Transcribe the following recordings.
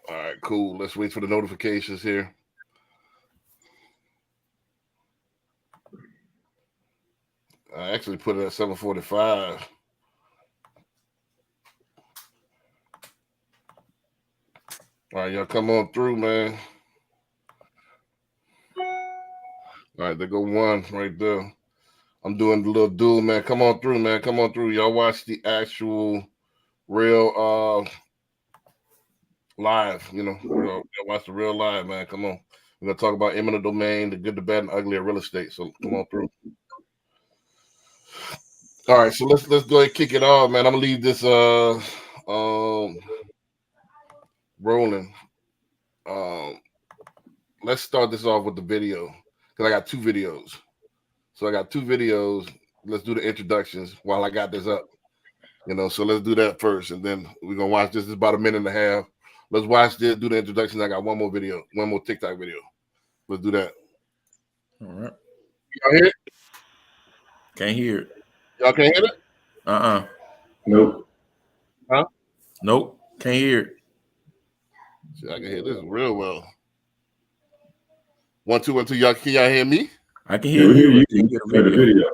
All right, cool. Let's wait for the notifications here. I actually put it at 7:45. All right, y'all come on through, man. All right, there go one right there. I'm doing the little duel, man. Come on through, man. Come on through. Y'all watch the actual real live, y'all watch the real live, man. Come on. We're gonna talk about eminent domain, the good, the bad, and ugly of real estate. So come on through. All right, so let's go ahead and kick it off, man. I'm gonna leave this rolling. Let's start this off with the video because I got two videos. So I got two videos. Let's do the introductions while I got this up. So let's do that first, and then we're gonna watch this. It's about a minute and a half. Let's watch this, do the introduction. I got one more video, one more TikTok video. Let's do that. All right. Y'all hear it? Can't hear it. Y'all can't hear it? Nope. Huh? Nope. Can't hear it. See, I can hear this real well. 1 2 1 2. Y'all, can y'all hear me? I can hear you. You can hear the video.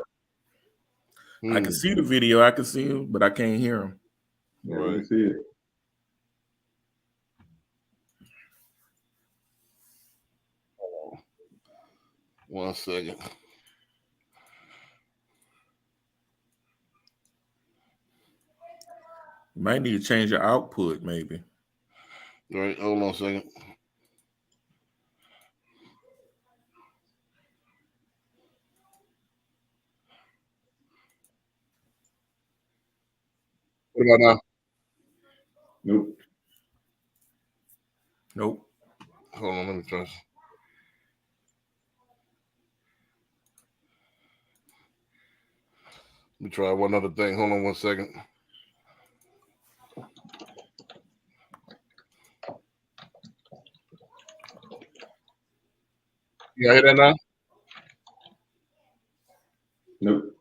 I can see the video. I can see him, but I can't hear him. Yeah, right. You see it. Hold on. 1 second. You might need to change your output, maybe. All right, hold on a second. What about now? Nope. Hold on, let me try. Let me try one other thing. Hold on 1 second. You hear that now? Nope.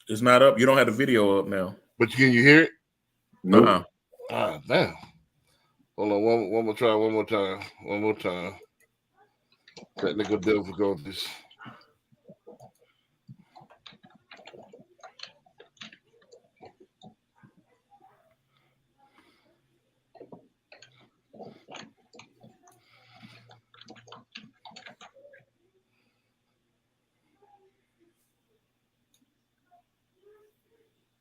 It's not up. You don't have the video up now. But can you hear it? Nope. Ah, damn. Hold on, one more try, one more time. Technical difficulties.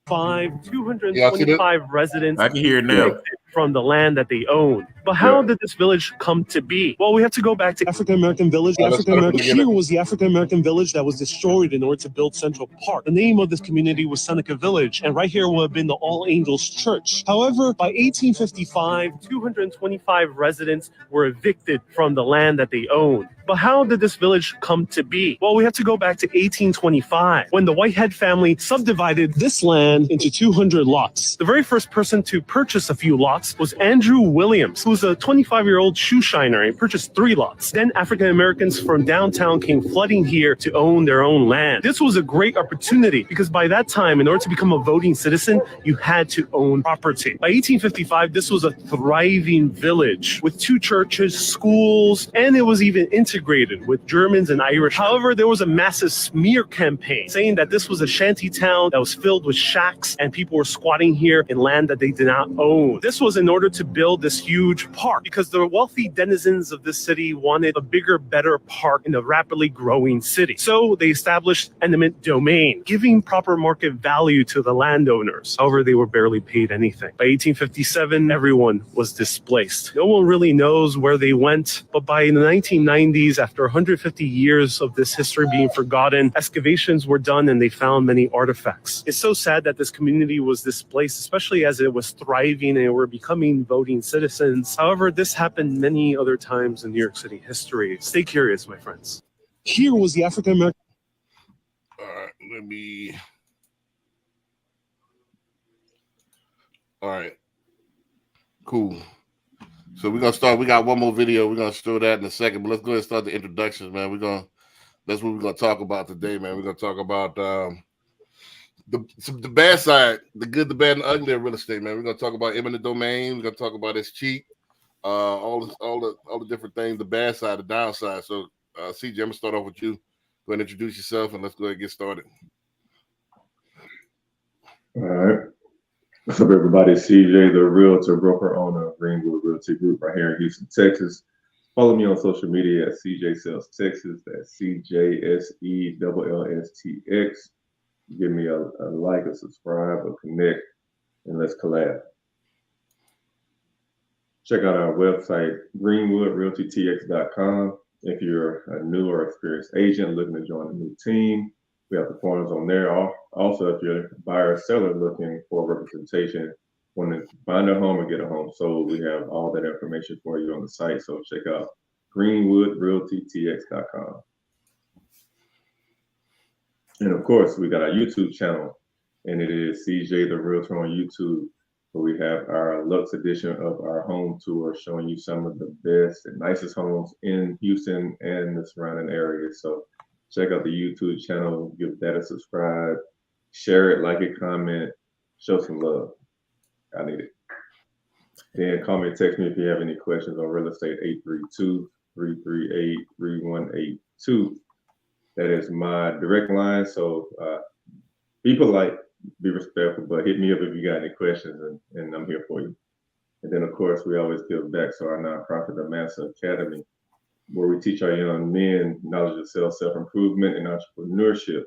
Five 225 residents. I can hear it now. From the land that they own. But how did this village come to be? Well, we have to go back to African-American village. Here was the African-American village that was destroyed in order to build Central Park. The name of this community was Seneca Village, and right here would have been the All Angels Church. However, by 1855, 225 residents were evicted from the land that they owned. But how did this village come to be? Well, we have to go back to 1825, when the Whitehead family subdivided this land into 200 lots. The very first person to purchase a few lots was Andrew Williams, who was a 25-year-old shoe shiner and purchased 3 lots. Then African Americans from downtown came flooding here to own their own land. This was a great opportunity because by that time, in order to become a voting citizen, you had to own property. By 1855, this was a thriving village with 2 churches, schools, and it was even integrated with Germans and Irish. However, there was a massive smear campaign saying that this was a shanty town that was filled with shacks and people were squatting here in land that they did not own. This was in order to build this huge park because the wealthy denizens of this city wanted a bigger, better park in a rapidly growing city. So they established eminent domain, giving proper market value to the landowners. However, they were barely paid anything. By 1857, everyone was displaced. No one really knows where they went, but by the 1990s, after 150 years of this history being forgotten, excavations were done and they found many artifacts. It's so sad that this community was displaced, especially as it was thriving and were becoming voting citizens. However, this happened many other times in New York City history. Stay curious, my friends. Here was the African American. All right, let me. All right, cool. So we're gonna start. We got one more video. We're gonna show that in a second, but let's go ahead and start the introductions, man. That's what we're gonna talk about today, man. We're gonna talk about the bad side, the good, the bad, and ugly of real estate, man. We're gonna talk about eminent domain. We're gonna talk about it's cheap. all the different things, the bad side, the downside. So, CJ, I'm gonna start off with you. Go ahead and introduce yourself, and let's go ahead and get started. All right. What's up, everybody? CJ, the realtor, broker owner of Greenwood Realty Group right here in Houston, Texas. Follow me on social media at CJ Sales Texas. That's CJSELLSTX. Give me a like, a subscribe, a connect, and let's collab. Check out our website, greenwoodrealtytx.com. If you're a new or experienced agent looking to join a new team, we have the forms on there. Also, if you're a buyer or seller looking for representation, want to find a home or get a home sold, we have all that information for you on the site. So check out greenwoodrealtytx.com. And of course, we got our YouTube channel, and it is CJ the Realtor on YouTube, where we have our Lux edition of our home tour showing you some of the best and nicest homes in Houston and the surrounding areas. So check out the YouTube channel, give that a subscribe, share it, like it, comment, show some love. I need it. Then call me and text me if you have any questions on real estate, 832-338-3182. That is my direct line. So be polite, be respectful, but hit me up if you got any questions, and I'm here for you. And then, of course, we always give back. So our nonprofit, the Master Academy, where we teach our young men knowledge of sales, self-improvement, and entrepreneurship.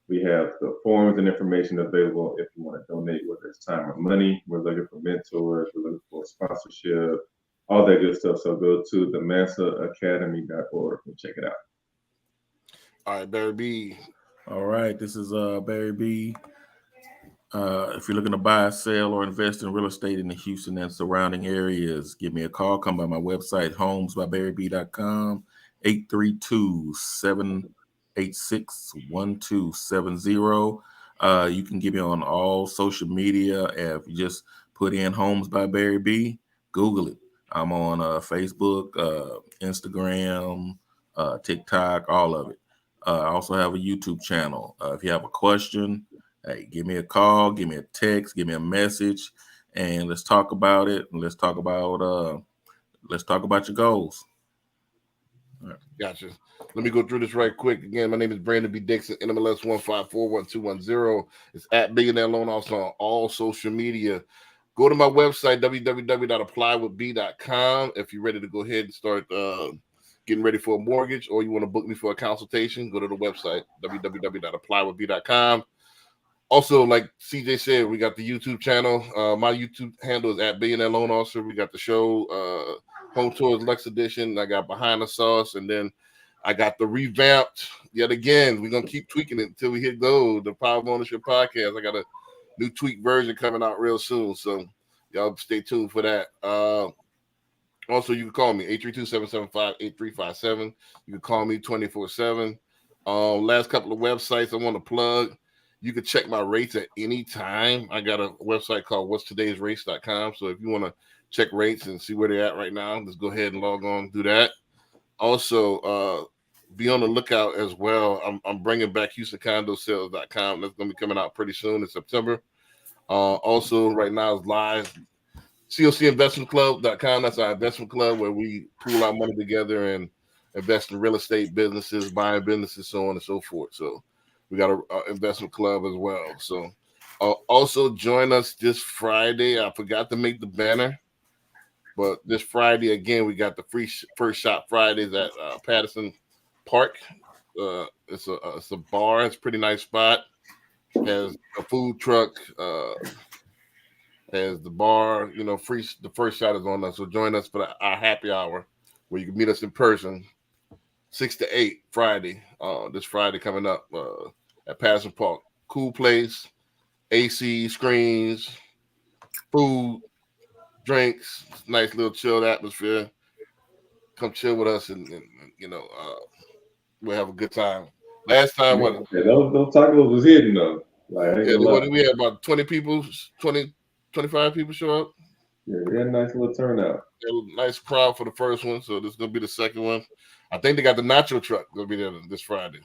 We have the forms and information available if you want to donate, whether it's time or money. We're looking for mentors. We're looking for sponsorship, all that good stuff. So go to themasteracademy.org and check it out. All right, Barry B. All right, this is Barry B. If you're looking to buy, sell, or invest in real estate in the Houston and surrounding areas, give me a call. Come by my website, homesbybarryb.com, 832-786-1270. You can get me on all social media. If you just put in Homes by Barry B, Google it. I'm on Facebook, Instagram, TikTok, all of it. I also have a YouTube channel. If you have a question, hey, give me a call, give me a text, give me a message, and let's talk about it. Let's talk about your goals. All right. Gotcha. Let me go through this right quick. Again, my name is Brandon B. Dixon, NMLS 1541210. It's at Billionaire Loan Officer on all social media. Go to my website, www.applywithb.com. If you're ready to go ahead and start getting ready for a mortgage, or you want to book me for a consultation, go to the website, www.applywithb.com. Also, like CJ said, we got the YouTube channel. My YouTube handle is at Billionaire Loan Officer. We got the show, Home Tours Lux Edition. I got Behind the Sauce, and then I got the revamped, yet again, we're going to keep tweaking it until we hit gold, the Power of Ownership podcast. I got a new tweaked version coming out real soon, so y'all stay tuned for that. Also, you can call me, 832-775-8357. You can call me 24/7. Last couple of websites I want to plug. You can check my rates at any time. I got a website called whatstodaysrates.com. So if you want to check rates and see where they're at right now, just go ahead and log on, do that. Also, be on the lookout as well. I'm bringing back HoustonCondoSales.com. That's going to be coming out pretty soon in September. Also, right now is live. COCinvestmentclub.com. That's our investment club where we pool our money together and invest in real estate businesses, buying businesses, so on and so forth. So we got an investment club as well. So also join us this Friday. I forgot to make the banner, but this Friday, again, we got the free First Shot Fridays at Patterson Park. It's a bar. It's a pretty nice spot. Has a food truck. Has the bar, free. The first shot is on us. So join us for our happy hour where you can meet us in person, 6 to 8 Friday. This Friday coming up at Patterson Park. Cool place, AC, screens, food, drinks, nice little chilled atmosphere. Come chill with us and we'll have a good time. Last time, those tacos was hidden though. We had about 20 people, 25 people show up. Yeah, we had a nice little turnout. Nice crowd for the first one, so this is gonna be the second one. I think they got the nacho truck gonna be there this Friday.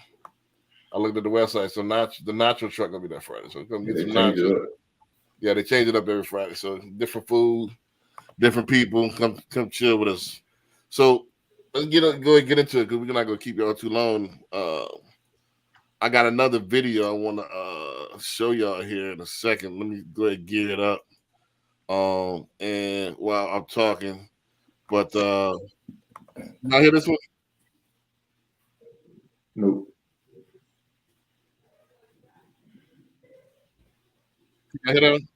I looked at the website, so the nacho truck gonna be there Friday. So come get some nachos. Yeah, they change it up every Friday. So different food, different people come chill with us. So let's go ahead and get into it because we're not gonna keep y'all too long. I got another video I want to show y'all here in a second. Let me go ahead and gear it up. And while I'm talking, but y'all hear this one? Nope. Y'all hear that one?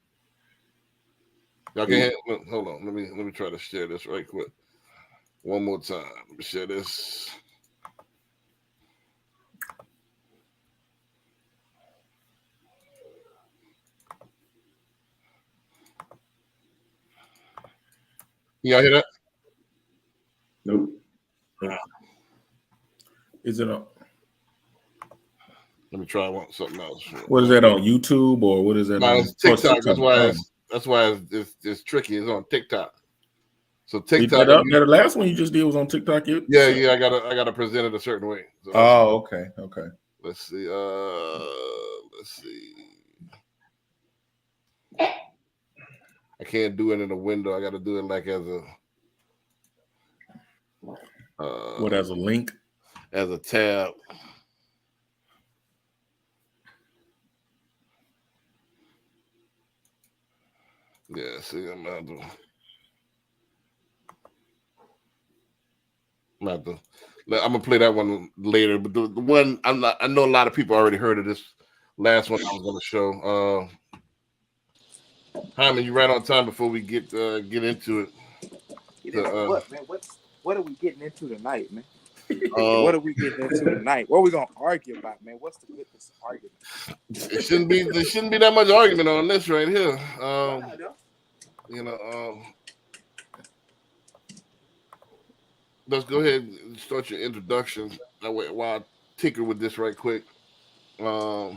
Y'all can hear? Hold on. Let me try to share this right quick. One more time. Let me share this. Y'all hear that? Nope. Is it on? Let me try something else. What is that on YouTube or what is that No, on? it's TikTok. That's why Oh. it's tricky. It's on TikTok. So Leave TikTok. that up. Now, the last one you just did was on TikTok. Yeah. I gotta present it a certain way. So okay. Let's see. Let's see. I can't do it in a window. I got to do it like as a. What as a link? As a tab. Yeah, see, I'm gonna play that one later, but the one I know a lot of people already heard of this last one I was gonna show. Hyman, you right on time before we get into it. What, man? What are we getting into tonight, man? What are we getting into tonight? What are we gonna argue about, man? What's the goodness of argument? There shouldn't be that much argument on this right here. Let's go ahead and start your introduction. That way, while I tinker with this right quick. What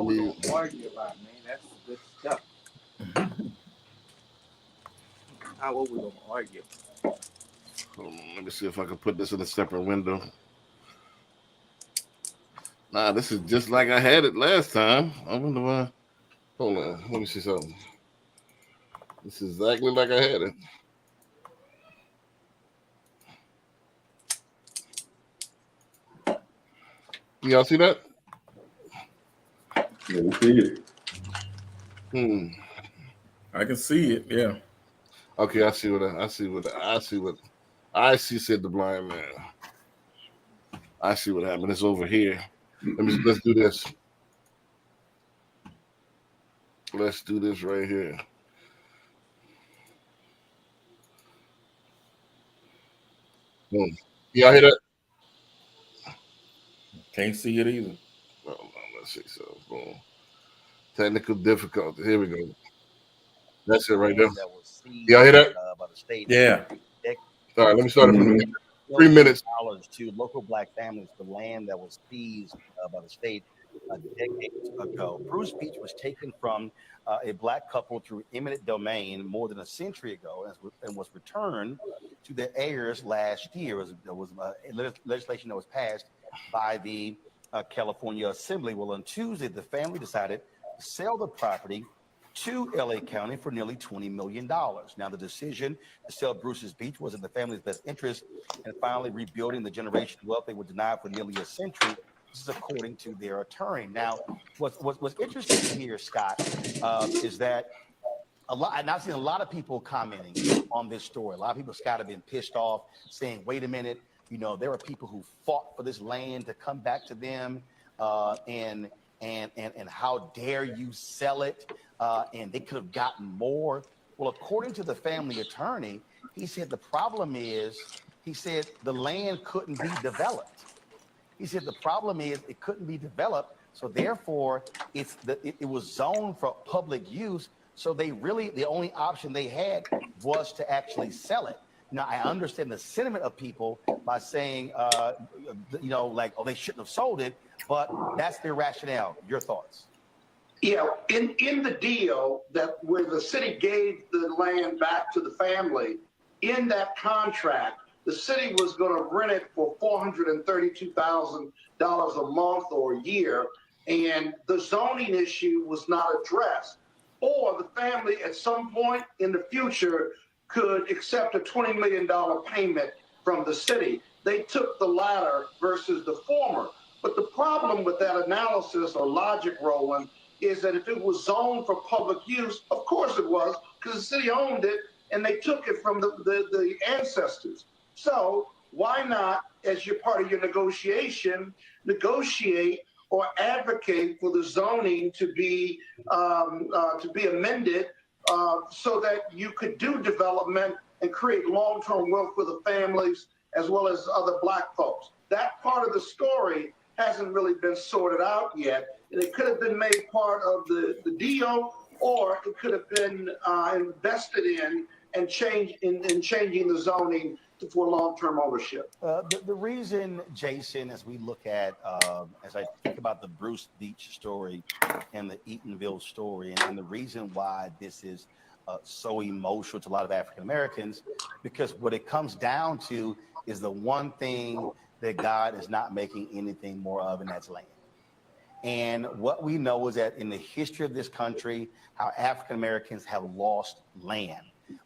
we gonna argue about, man? That's good stuff. What we gonna argue? Hold on, let me see if I can put this in a separate window. Nah, this is just like I had it last time. I wonder why. Hold on, let me see something. This is exactly like I had it. Y'all see that? Yeah, we see it. I can see it. Yeah. Okay, I see I see. Said the blind man. I see what happened. It's over here. Let's do this. Let's do this right here. Boom. Y'all hear that? Can't see it either. No, let's see. So, boom. Technical difficulty. Here we go. That's it right there. Y'all hear that? By the state. Yeah. All right, let me start it from 3 minutes. To local black families for land that was seized by the state decades ago. Bruce Beach was taken from a black couple through eminent domain more than a century ago and was returned to their heirs last year. There was legislation that was passed by the California Assembly. Well, on Tuesday, the family decided to sell the property to LA County for nearly $20 million. Now, the decision to sell Bruce's Beach was in the family's best interest and finally rebuilding the generational wealth they were denied for nearly a century. This is according to their attorney. Now, what's interesting here, Scott, is that and I've seen a lot of people commenting on this story. A lot of people, Scott, have been pissed off, saying, wait a minute, there are people who fought for this land to come back to them, and how dare you sell it? And they could have gotten more. Well, according to the family attorney, he said the problem is, the land couldn't be developed. He said the problem is it couldn't be developed, so therefore it was zoned for public use. So the only option they had was to actually sell it. Now, I understand the sentiment of people by saying, they shouldn't have sold it, but that's their rationale. Your thoughts? Yeah, in the deal where the city gave the land back to the family, in that contract, the city was going to rent it for $432,000 a month or a year, and the zoning issue was not addressed. or the family at some point in the future could accept a $20 million payment from the city. They took the latter versus the former. But the problem with that analysis or logic, Roland, is that if it was zoned for public use, of course it was, because the city owned it and they took it from the ancestors. So why not, as you're part of your negotiation, negotiate or advocate for the zoning to be amended so that you could do development and create long-term wealth for the families as well as other Black folks. That part of the story hasn't really been sorted out yet, and it could have been made part of the deal, or it could have been invested in and changing the zoning for long-term ownership. The reason, Jason, as we look at, as I think about the Bruce Beach story and the Eatonville story, and the reason why this is so emotional to a lot of African Americans, because what it comes down to is the one thing that God is not making anything more of, and that's land. And what we know is that in the history of this country, how African Americans have lost land.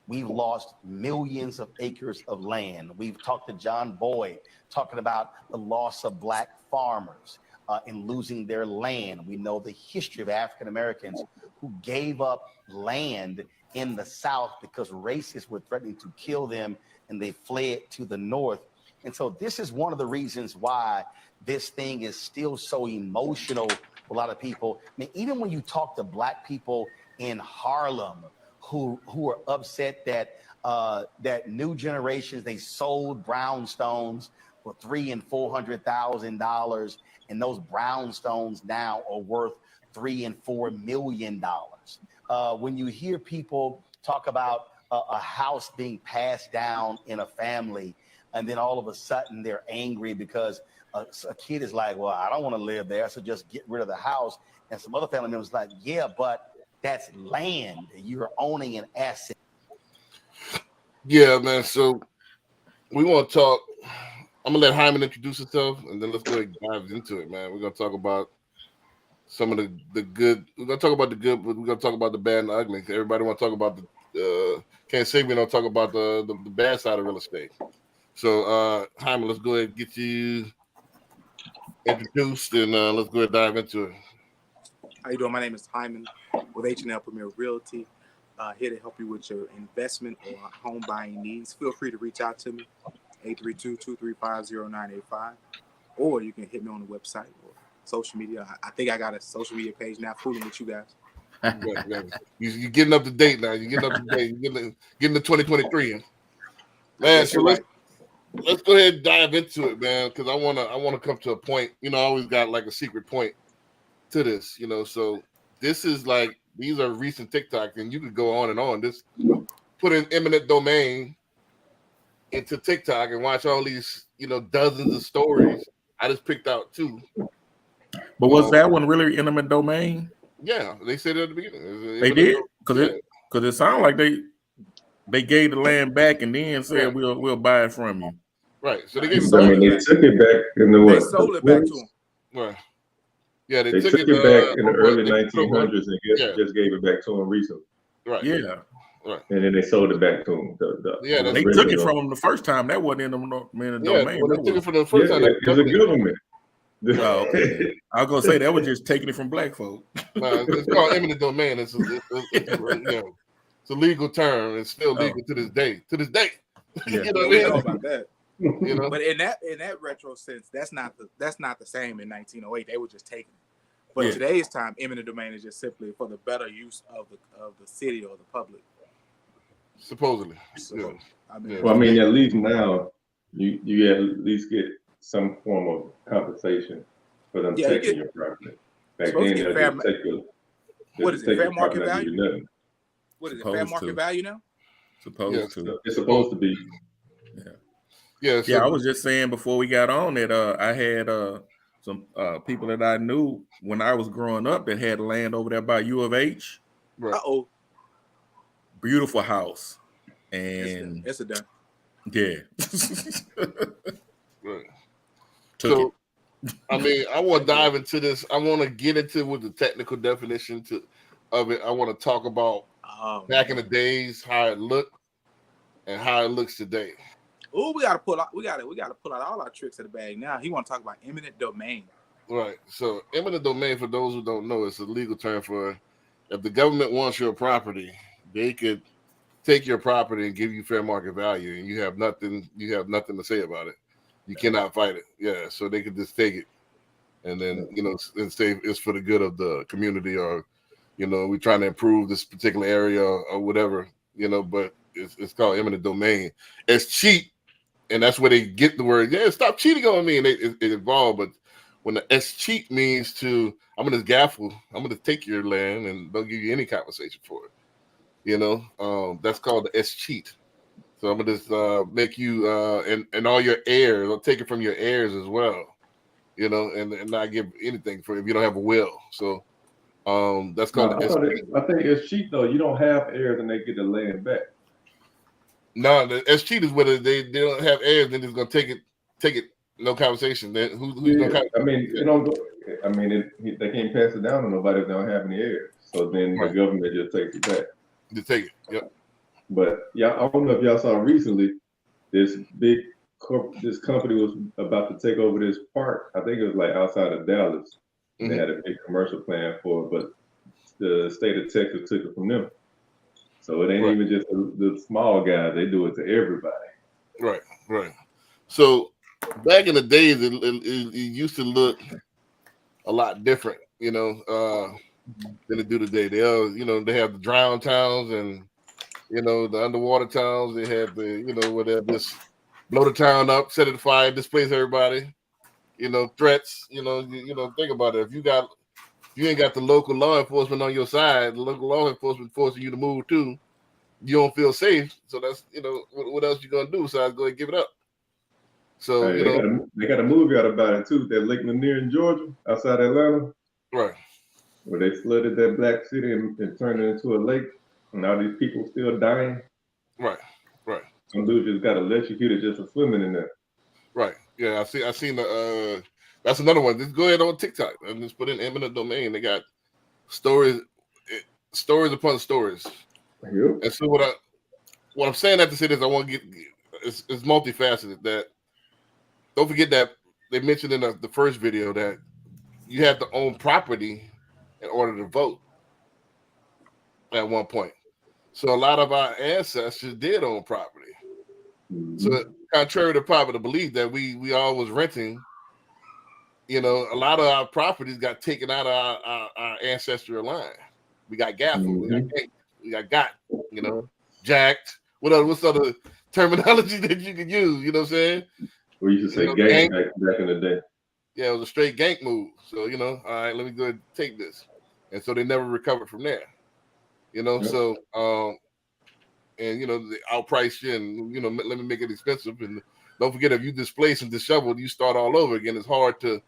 We've lost millions of acres of land. We've talked to John Boyd talking about the loss of Black farmers in losing their land. We know the history of African Americans who gave up land in the South because racists were threatening to kill them, and they fled to the North. And so this is one of the reasons why this thing is still so emotional for a lot of people. I mean, even when you talk to Black people in Harlem who are upset that that new generations, they sold brownstones for $300,000 and $400,000, and those brownstones now are worth $3 and $4 million. When you hear people talk about a house being passed down in a family, and then all of a sudden they're angry because a kid is like, well, I don't want to live there, so just get rid of the house. And some other family members like, yeah, but that's land. You're owning an asset. Yeah, man. So we want to talk. I'm gonna let Hyman introduce himself, and then let's go ahead and dive into it, man. We're gonna talk about some of the good. We're gonna talk about the good, but we're gonna talk about the bad and the ugly. Everybody want to talk about the. Can't say we don't talk about the bad side of real estate. So, Hyman, let's go ahead and get you introduced, and let's go ahead and dive into it. How you doing? My name is Hyman with H&L Premier Realty. Here to help you with your investment or home buying needs. Feel free to reach out to me, 832-235-0985, or you can hit me on the website or social media. I think I got a social media page now, fooling with you guys. You're getting up to date now. You're getting up to date. You're getting to 2023. Man, so let's go ahead and dive into it, man, because I wanna come to a point. You know, I always got like a secret point to this, you know. So this is like, these are recent TikToks, and you could go on and on. This put an eminent domain into TikTok and watch all these, you know, dozens of stories. I just picked out two. But was that one really eminent domain? Yeah, they said it at the beginning. They did, because it sounded like they gave the land back and then said we'll buy it from you. Right. So they gave it. I mean, they took it back in the what? They sold it back to them. Right. Yeah, they took it back in the early 1900s and just gave it back to them recently. Right. Yeah. Right. And then they sold it back to them. They took it from them the first time. That wasn't in the domain. Well, they took it from the first time. It was a government. Oh, okay. I was gonna say that was just taking it from Black folk. No, it's called eminent domain. It's you know, it's a legal term. It's still legal to this day. To this day. Yeah. You know what I mean? About that. You know? But in that retro sense, that's not the same in 1908. They were just taking it. But today's time, eminent domain is just simply for the better use of the city or the public. Supposedly. So, I mean, at least now you at least get some form of compensation for them taking your property. Back then, what is it? Fair market value? What is it? Fair market value now? Supposed to. It's supposed to be. Yeah. I was just saying before we got on that I had some people that I knew when I was growing up that had land over there by U of H. Right. Uh-oh. Beautiful house. And it's a done. Yeah. Right. So I mean, I want to dive into this. I want to get into with the technical definition of it, I want to talk about back in the days, how it looked and how it looks today. Oh, we gotta pull out all our tricks of the bag now. He want to talk about eminent domain. Right. So eminent domain, for those who don't know, it's a legal term for if the government wants your property, they could take your property and give you fair market value, and you have nothing to say about it. You cannot fight it. Yeah. So they could just take it, and then and say it's for the good of the community, or we're trying to improve this particular area or whatever. But it's called eminent domain. It's cheap, and that's where they get the word. Yeah, stop cheating on me, and it evolved. But when the escheat means I'm gonna gaffle, I'm gonna take your land and don't give you any compensation for it. That's called the escheat. So I'm gonna just make you and all your heirs. I'll take it from your heirs as well. And not give anything for it if you don't have a will. So that's called the escheat. I think escheat though. You don't have heirs and they get the land back. No, the escheat is whether they don't have heirs, then they're gonna take it. No conversation. Then who's gonna? I mean, it don't go. I mean, they can't pass it down to nobody if they don't have any heirs. So then the government just takes it back. Just take it. Yep. But yeah, I don't know if y'all saw recently, this company was about to take over this park. I think it was like outside of Dallas. They had a big commercial plan for it, but the state of Texas took it from them. So it ain't even just the small guys; they do it to everybody. Right. So back in the days, it used to look a lot different, than it do today. They have the drown towns and the underwater towns. They have the where they just blow the town up, set it afire, displace everybody. Threats. Think about it. If you ain't got the local law enforcement on your side, the local law enforcement forcing you to move too, you don't feel safe. So that's what else you gonna do besides go and give it up? So they got a movie out about it too. That Lake Lanier in Georgia, outside Atlanta, right, where they flooded that black city and turned it into a lake, and now these people still dying. Right. Some dude just got electrocuted just for swimming in there. Right. Yeah, I seen the. That's another one. Just go ahead on TikTok and just put in eminent domain. They got stories upon stories. Yep. And so what I'm saying at to say this, I want to get it's multifaceted. That don't forget that they mentioned in the first video that you have to own property in order to vote at one point. So a lot of our ancestors did own property. So contrary to popular belief that we all was renting, a lot of our properties got taken out of our ancestral line. We got gaffled, we got jacked. What's other terminology that you could use? You know what I'm saying? We used to say gang back in the day. Yeah, it was a straight gank move. So all right, let me go ahead and take this, and so they never recovered from there. So and they outpriced you, and let me make it expensive. And don't forget, if you displace and disheveled, you start all over again. It's hard to,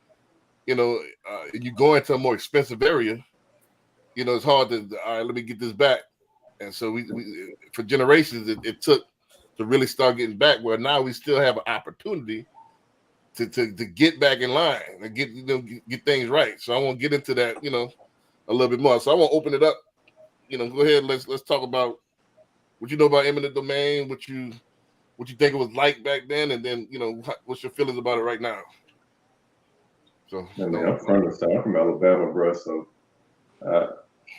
you go into a more expensive area. It's hard to. All right, let me get this back. And so we for generations, it took to really start getting back. Where now we still have an opportunity to get back in line and get things right. So I won't get into that, a little bit more. So I won't open it up. Go ahead. Let's talk about what you know about eminent domain, what you think it was like back then, and then what's your feelings about it right now. So I mean, I'm from Alabama, bro. So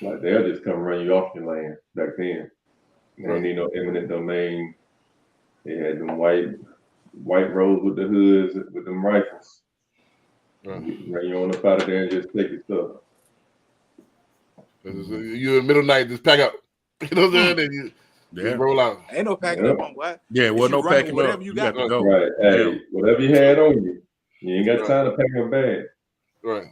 like they'll just come run you off your land back then. They ain't need no eminent domain. They had them white roads with the hoods with them rifles. Run you on up out of there and just take your stuff. You in the middle of the night, just pack up. You know what I'm saying? And you roll out. Ain't no packing up on what? Yeah, well, no packing whatever up. You got to go. Right. Hey, whatever you had on you. You ain't got time to pack a bag. Right.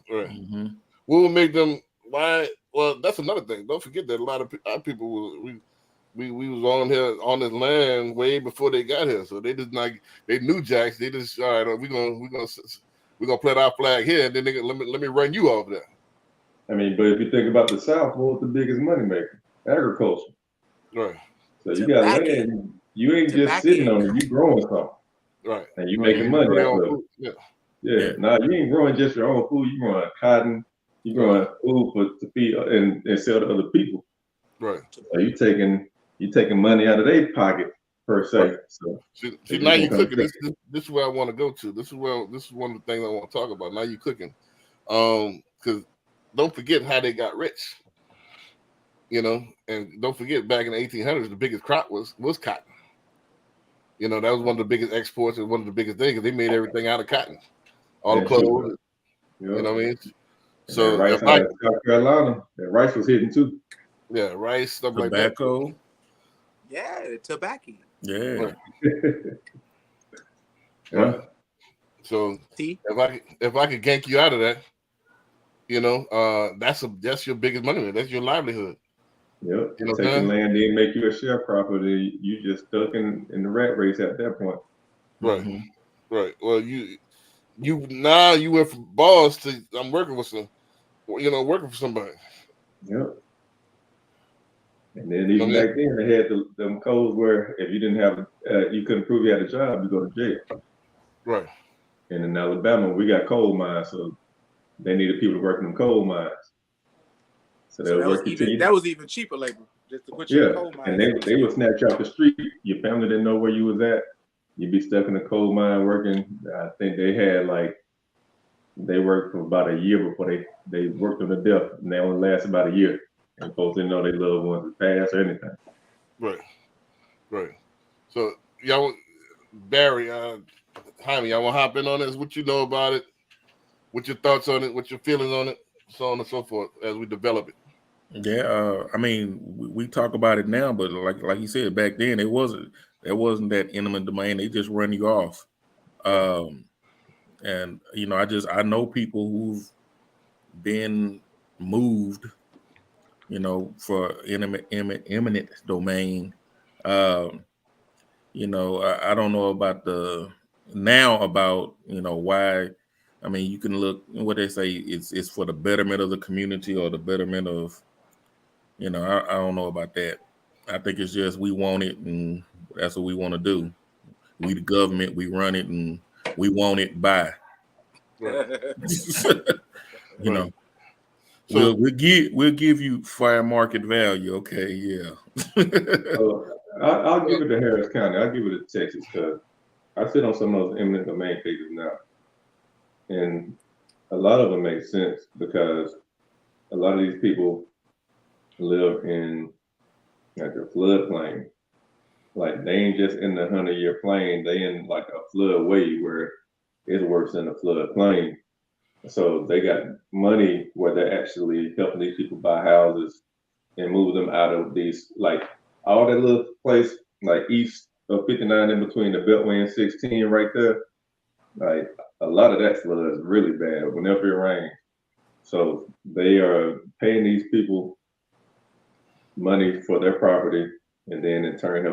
What will make them? Why? Well, that's another thing. Don't forget that a lot of our people we was on here on this land way before they got here. So they just they knew jacks. They just all right. We're gonna plant our flag here, and then let me run you over there. I mean, but if you think about the South, what's the biggest money maker? Agriculture. Right. So you got land. You ain't just sitting on it. You growing something. Right. And you making money. Yeah. Now you ain't growing just your own food. You growing cotton, You're growing food to feed and sell to other people. Right. So you taking money out of their pocket per se. Right. So see now you cooking. This is where I want to go to. This is one of the things I want to talk about. Now you cooking. Because don't forget how they got rich. You know, and don't forget back in the 1800s, the biggest crop was cotton. You know, that was one of the biggest exports and one of the biggest things because they made everything out of cotton. All the clothes. You know what I mean? So rice out of South Carolina, that rice was hidden too. Yeah, rice, stuff tobacco. like that. Yeah, tobacco. Yeah. Right. So if I could gank you out of that, you know, that's your biggest money. That's your livelihood. Yep. You know, taking land didn't make you a sharecropper. You just stuck in the rat race at that point. Right. Mm-hmm. Right. Well, you now you went from boss to I'm working with working for somebody. Yep. And then even back then they had them codes where if you didn't have you couldn't prove you had a job, you go to jail. Right. And in Alabama, we got coal mines, so they needed people to work in them coal mines. So that was even cheaper labor just to put you in coal mines. And they would snatch you off the street. Your family didn't know where you was at. You'd be stuck in a coal mine working. I think they worked for about a year before they worked them to death, and they only last about a year. And folks didn't know their loved ones would pass or anything. Right. So y'all, Barry, Jaime, y'all want to hop in on this? What you know about it? What your thoughts on it? What your feelings on it? So on and so forth as we develop it. Yeah, I mean, we talk about it now, but like you said, back then there wasn't that eminent domain. They just run you off. And you know, I know people who've been moved, you know, for eminent domain. You know, I don't know about about you know why. I mean, you can look what they say. It's for the betterment of the community or the betterment of, you know. I don't know about that. I think it's just we want it, and that's what we want to do. We the government, we run it, and we want it by. Right. You know. So we'll give you fair market value. Okay, yeah. I'll give it to Harris County. I'll give it to Texas because I sit on some of those eminent domain cases now, and a lot of them make sense because a lot of these people live in like a floodplain. Like they ain't just in the 100-year plain; they in like a floodway where it's worse than a floodplain. So they got money where they're actually helping these people buy houses and move them out of these, like all that little place, like east of 59 in between the Beltway and 16 right there. Like a lot of that flood is really bad whenever it rains. So they are paying these people money for their property and then in turn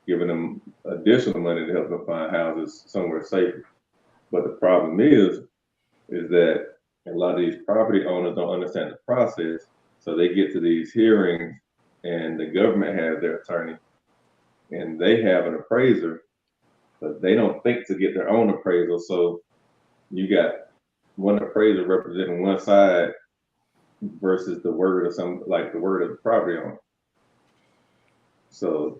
giving them additional money to help them find houses somewhere safer. But the problem is that a lot of these property owners don't understand the process. So they get to these hearings and the government has their attorney and they have an appraiser, but they don't think to get their own appraisal. So you got one appraiser representing one side versus the word of the word of the property owner. So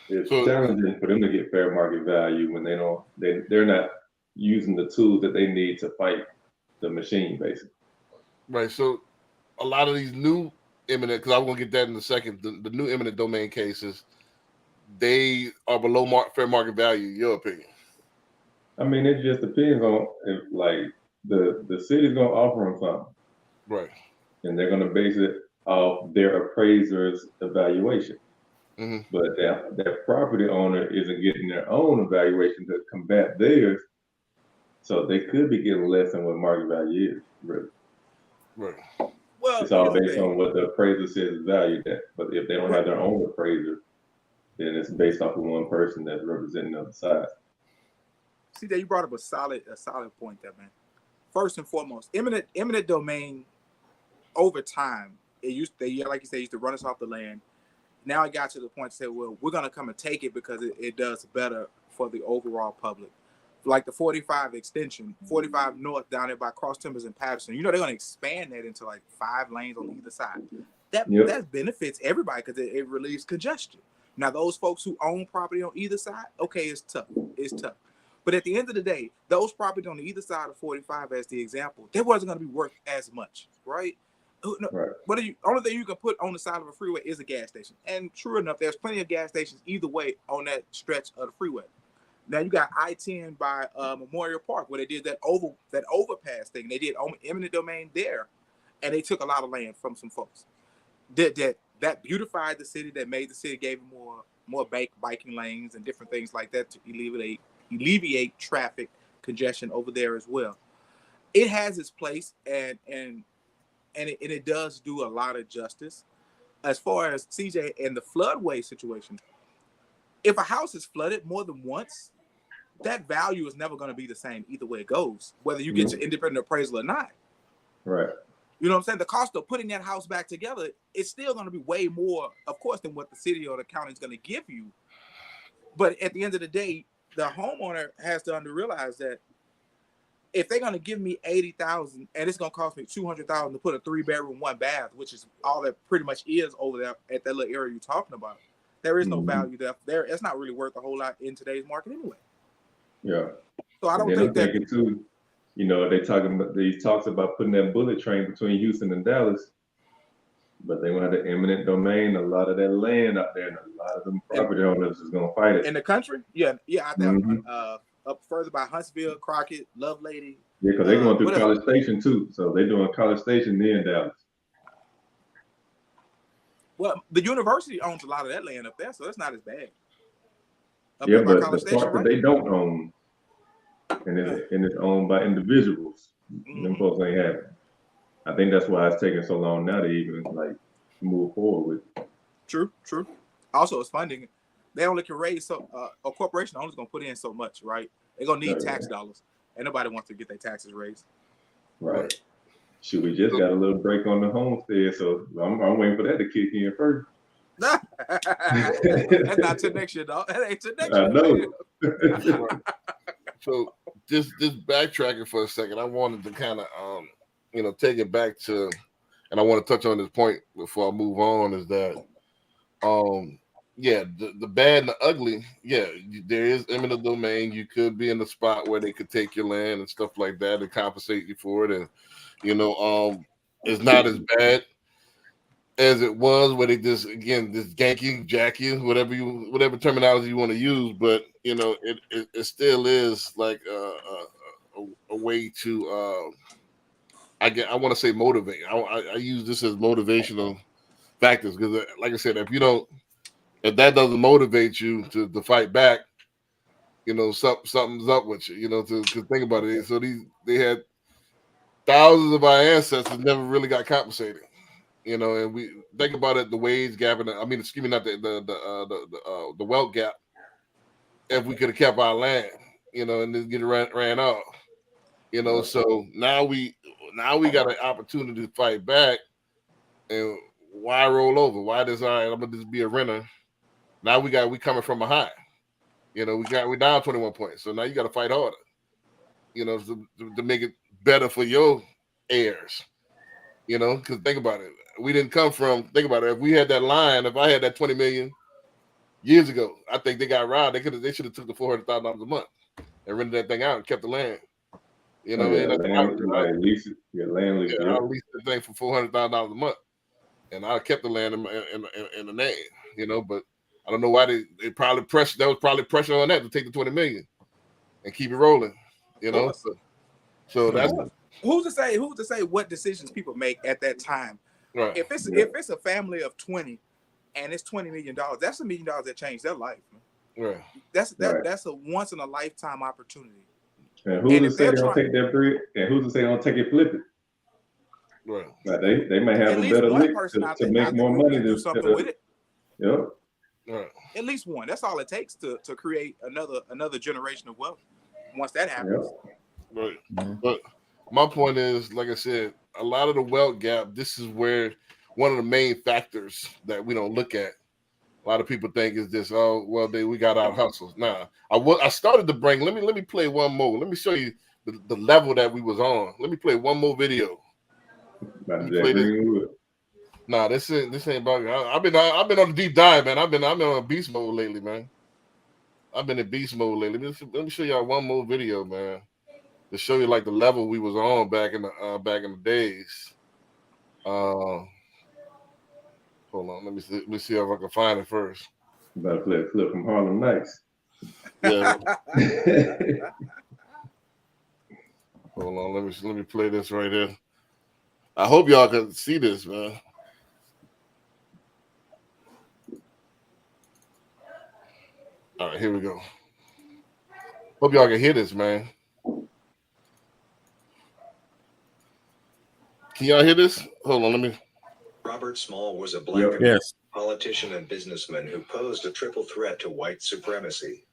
it's challenging for them to get fair market value when they're not using the tools that they need to fight the machine, basically. Right. So a lot of these new eminent, because I'm going to get that in a second, the new eminent domain cases, they are below fair market value, in your opinion? I mean, it just depends on if, like, the city's going to offer them something. Right. And they're going to base it off their appraiser's evaluation. Mm-hmm. But that property owner isn't getting their own evaluation to combat theirs. So they could be getting less than what market value is, really. Right. Well, it's all based on what the appraiser says is valued at. But if they don't have their own appraiser, then it's based off of one person that's representing the other side. See, that you brought up a solid point there, man. First and foremost, eminent domain, over time, like you said, used to run us off the land. Now it got to the point to say, well, we're going to come and take it because it does better for the overall public. like the 45 extension, 45 north down there by Cross Timbers and Patterson. You know they're going to expand that into like 5 lanes on either side. That benefits everybody because it relieves congestion. Now those folks who own property on either side, okay, it's tough. It's tough. But at the end of the day, those properties on the either side of 45, as the example, they wasn't going to be worth as much, right? Right. What only thing you can put on the side of a freeway is a gas station. And true enough, there's plenty of gas stations either way on that stretch of the freeway. Now you got I-10 by Memorial Park where they did that overpass thing. They did eminent domain there, and they took a lot of land from some folks. That beautified the city, that made the city, gave them more biking lanes and different things like that to alleviate traffic congestion over there as well. It has its place, and it does do a lot of justice. As far as CJ and the floodway situation, if a house is flooded more than once, that value is never going to be the same either way it goes, whether you get your independent appraisal or not. Right. You know what I'm saying? The cost of putting that house back together is still going to be way more, of course, than what the city or the county is going to give you. But at the end of the day, the homeowner has to realize that if they're going to give me $80,000 and it's going to cost me $200,000 to put a 3-bedroom, 1 bath, which is all that pretty much is over there at that little area you're talking about, there is no value there. It's not really worth a whole lot in today's market anyway. Yeah. So I don't think that too. You know, these talks about putting that bullet train between Houston and Dallas, but they want to have the eminent domain. A lot of that land out there, and a lot of them property owners is going to fight it. In the country, yeah, out there, up further by Huntsville, Crockett, Lovelady. Yeah, because they're going through College Station too, so they're doing College Station near Dallas. Well, the university owns a lot of that land up there, so it's not as bad. Yeah, but the part that they don't own, and it's owned by individuals, them folks ain't having it. I think that's why it's taking so long now to even like move forward with it. True. Also, it's funding. They only can raise a corporation only is going to put in so much, right? They're going to need tax dollars, and nobody wants to get their taxes raised. Right. Shoot, we just got a little break on the homestead, so I'm waiting for that to kick in first. That's not till next year, dog. That ain't till next year. I know. So just backtracking for a second, I wanted to kind of take it back to, and I want to touch on this point before I move on, is that the bad and the ugly, there is eminent domain. You could be in the spot where they could take your land and stuff like that and compensate you for it, and it's not as bad as it was where they just jack you, whatever terminology you want to use, but it still is like a way to I want to say motivate. I use this as motivational factors because, like I said, if that doesn't motivate you to fight back, something's up with you. To think about it. So they had thousands of our ancestors never really got compensated. And we think about it, the wage gap, not the wealth gap. If we could have kept our land, and then get ran off, so now we got an opportunity to fight back. And why roll over? Why I'm gonna just be a renter? Now we coming from behind. We down 21 points, so now you got to fight harder. To make it better for your heirs. Because think about it. We didn't come from. Think about it. If we had that line, if I had that 20 million years ago, I think they got robbed. They should have took the $400,000 a month and rented that thing out and kept the land. Land lease. I leased the thing for $400,000 a month, and I kept the land in the name. But I don't know why they probably pressure. There was probably pressure on that to take the 20 million and keep it rolling. So that's who's to say what decisions people make at that time. Right. If it's a family of 20 and it's $20 million, that's $1 million that changed their life. Man. Right. That's a once in a lifetime opportunity. And who's to say they don't take that bread? And who's to say they don't take it, flip it? Right. Like they might have a better lick to make more money do something with it. Yep. Right. At least one. That's all it takes to create another generation of wealth. Once that happens. Yep. Right. Mm-hmm. But my point is, like I said, a lot of the wealth gap, this is where one of the main factors that we don't look at A lot of people think it's just, oh, well, we got out hustles. Nah, I started to bring. Let me play one more. Let me show you the level that we was on. Let me play one more video. Play this. Nah, this ain't about. I've been on a deep dive, man. I've been on beast mode lately, man. I've been in beast mode lately. Let me show y'all one more video, man, to show you like the level we was on back in the days. Hold on, let me see if I can find it first. You about to play a clip from Harlem Nights. Yeah. Hold on, let me play this right here. I hope y'all can see this, man. All right, here we go. Hope y'all can hear this, man. Can y'all hear this? Hold on, let me. Robert Small was a black politician and businessman who posed a triple threat to white supremacy.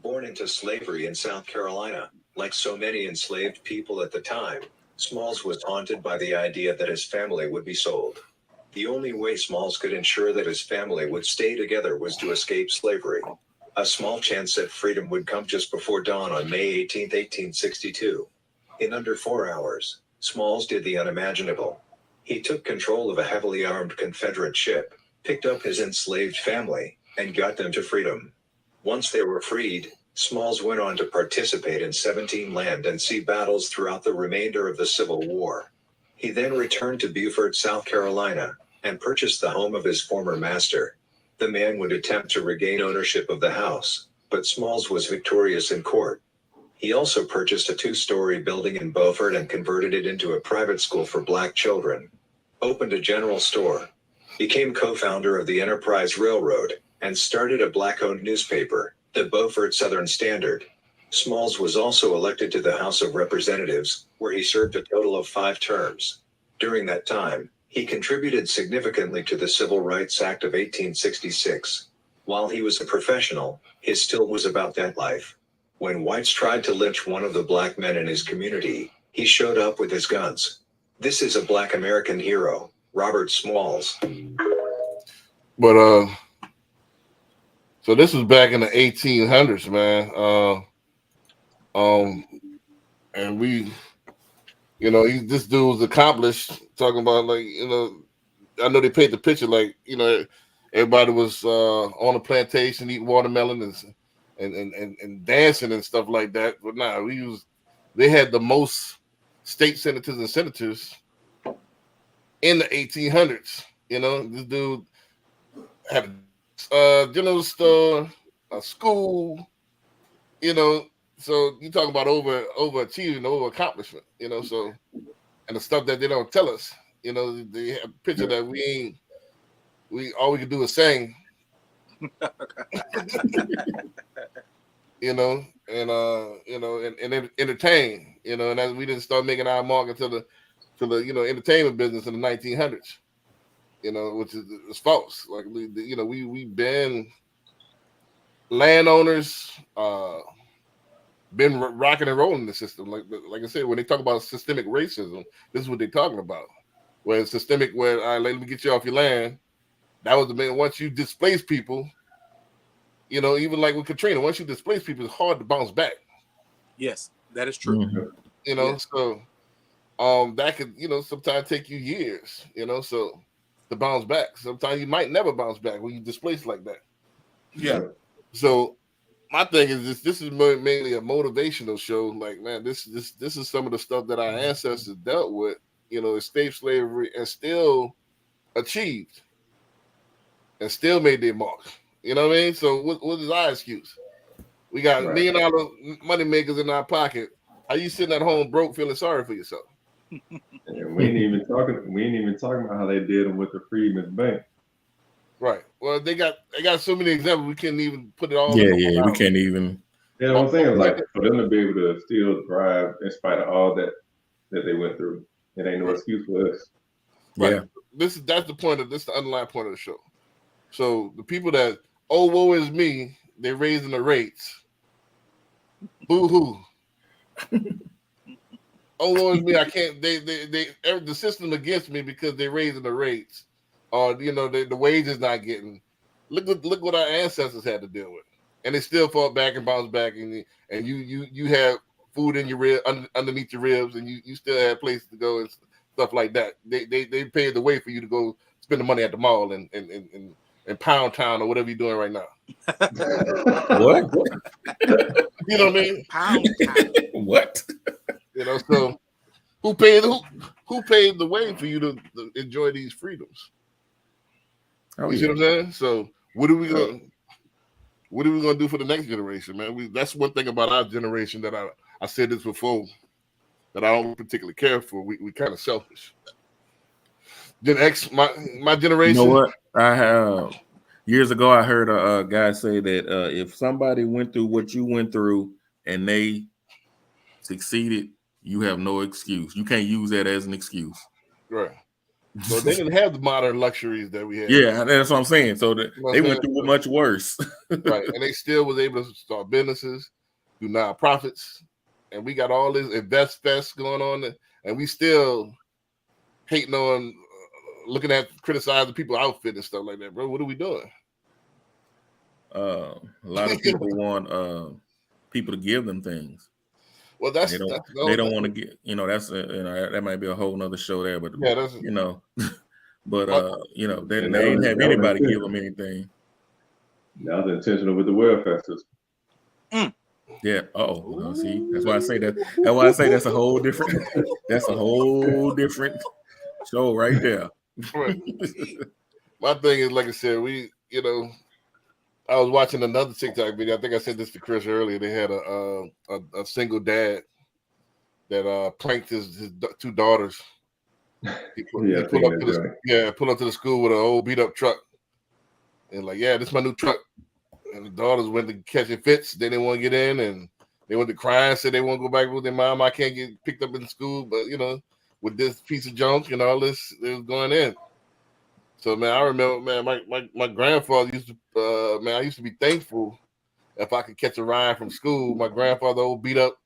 Born into slavery in South Carolina, like so many enslaved people at the time, Smalls was haunted by the idea that his family would be sold. The only way Smalls could ensure that his family would stay together was to escape slavery. A small chance that freedom would come just before dawn on May 18, 1862. In under 4 hours, Smalls did the unimaginable. He took control of a heavily armed Confederate ship, picked up his enslaved family, and got them to freedom. Once they were freed, Smalls went on to participate in 17 land and sea battles throughout the remainder of the Civil War. He then returned to Beaufort, South Carolina, and purchased the home of his former master. The man would attempt to regain ownership of the house, but Smalls was victorious in court. He also purchased a 2-story building in Beaufort and converted it into a private school for black children. Opened a general store. Became co-founder of the Enterprise Railroad, and started a black-owned newspaper, the Beaufort Southern Standard. Smalls was also elected to the House of Representatives, where he served a total of 5 terms. During that time, he contributed significantly to the Civil Rights Act of 1866. While he was a professional, his still was about that life. When whites tried to lynch one of the black men in his community, he showed up with his guns. This is a black American hero, Robert Smalls. But so this was back in the 1800s, man. And we, this dude was accomplished. Talking about I know they paint the picture like everybody was on a plantation eating watermelon and dancing and stuff like that. But nah, they had the most state senators and senators in the 1800s. This dude had a general store, a school, so you talk about overachieving, over accomplishment, so, and the stuff that they don't tell us, they have a picture that all we can do is sing, and entertain, and as we didn't start making our mark into the entertainment business in the 1900s, which is false. Like we've been landowners, been rocking and rolling the system. Like I said, when they talk about systemic racism, this is what they're talking about. Where it's systemic, where all right, let me get you off your land. That was the main. Once you displace people, even like with Katrina, once you displace people, it's hard to bounce back. Yes, that is true. Yes. So that could sometimes take you years. So to bounce back, sometimes you might never bounce back when you displace like that. Yeah. So my thing is this is mainly a motivational show. Like, man, this is some of the stuff that our ancestors dealt with, escaped slavery and still achieved and still made their mark. You know what I mean? So what is our excuse? We got $1 million money makers in our pocket. How you sitting at home broke, feeling sorry for yourself? And we ain't even talking about how they did them with the Freedmen's Bank. Right. Well, they got so many examples we can't even put it all. Yeah, we can't even. Yeah, what I'm saying is like for them to be able to still thrive in spite of all that they went through, it ain't no excuse for us. Right. Yeah. That's the point of this. The underlying point of the show. So the people that woe is me, they're raising the rates. Boo hoo. Woe is me. I can't. The system against me because they're raising the rates. Or the wages not getting look what our ancestors had to deal with, and they still fought back and bounced back, and you had food in your rib underneath your ribs, and you still had places to go and stuff like that. They paved the way for you to go spend the money at the mall and Pound Town or whatever you're doing right now. What? You know what I mean? Pound Town. What? You know, so who paved the way for you to enjoy these freedoms? Oh, you see what I'm saying? So what are we gonna do for the next generation, man? That's one thing about our generation that I said this before that I don't particularly care for. We kind of selfish. Gen X, my generation. You know what? I have years ago I heard a guy say that if somebody went through what you went through and they succeeded, you have no excuse. You can't use that as an excuse. Right. So they didn't have the modern luxuries that we have. Yeah, that's what I'm saying. So they went through much worse. Right. And they still was able to start businesses, do nonprofits, and we got all this invest fest going on, and we still hating on looking at criticizing people's outfit and stuff like that, bro. What are we doing? A lot of people want people to give them things. Well, they don't want to get, that's that might be a whole nother show there, but yeah, but they didn't have anybody give them anything. That was intentional with the welfare system. Yeah. See, that's why I say that. That's why I say that's a whole different. That's a whole different show right there. Right. My thing is, like I said, I was watching another TikTok video. I think I said this to Chris earlier. They had a single dad that pranked his two daughters. He pulled up to the school with an old beat up truck, and like, yeah, this is my new truck. And the daughters went to catching fits. They didn't want to get in, and they went to crying. Said they want to go back with their mom. I can't get picked up in school, but with this piece of junk and all this, it was going in. So man, I remember, man, my grandfather used to, I used to be thankful if I could catch a ride from school. My grandfather old beat up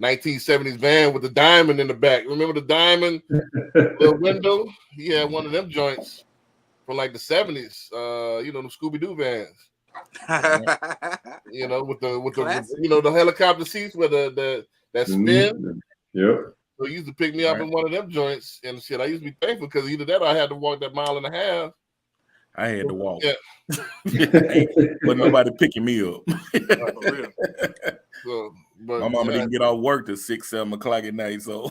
1970s van with the diamond in the back. Remember the diamond little window? He had one of them joints from like the 70s. The Scooby-Doo vans. With the helicopter seats with that spin. Yep. So he used to pick me up in one of them joints and shit. I used to be thankful because either that or I had to walk that mile and a half. I had to walk. Yeah. But nobody picking me up. For real. So, but my mama didn't get off work till 6-7 o'clock at night. So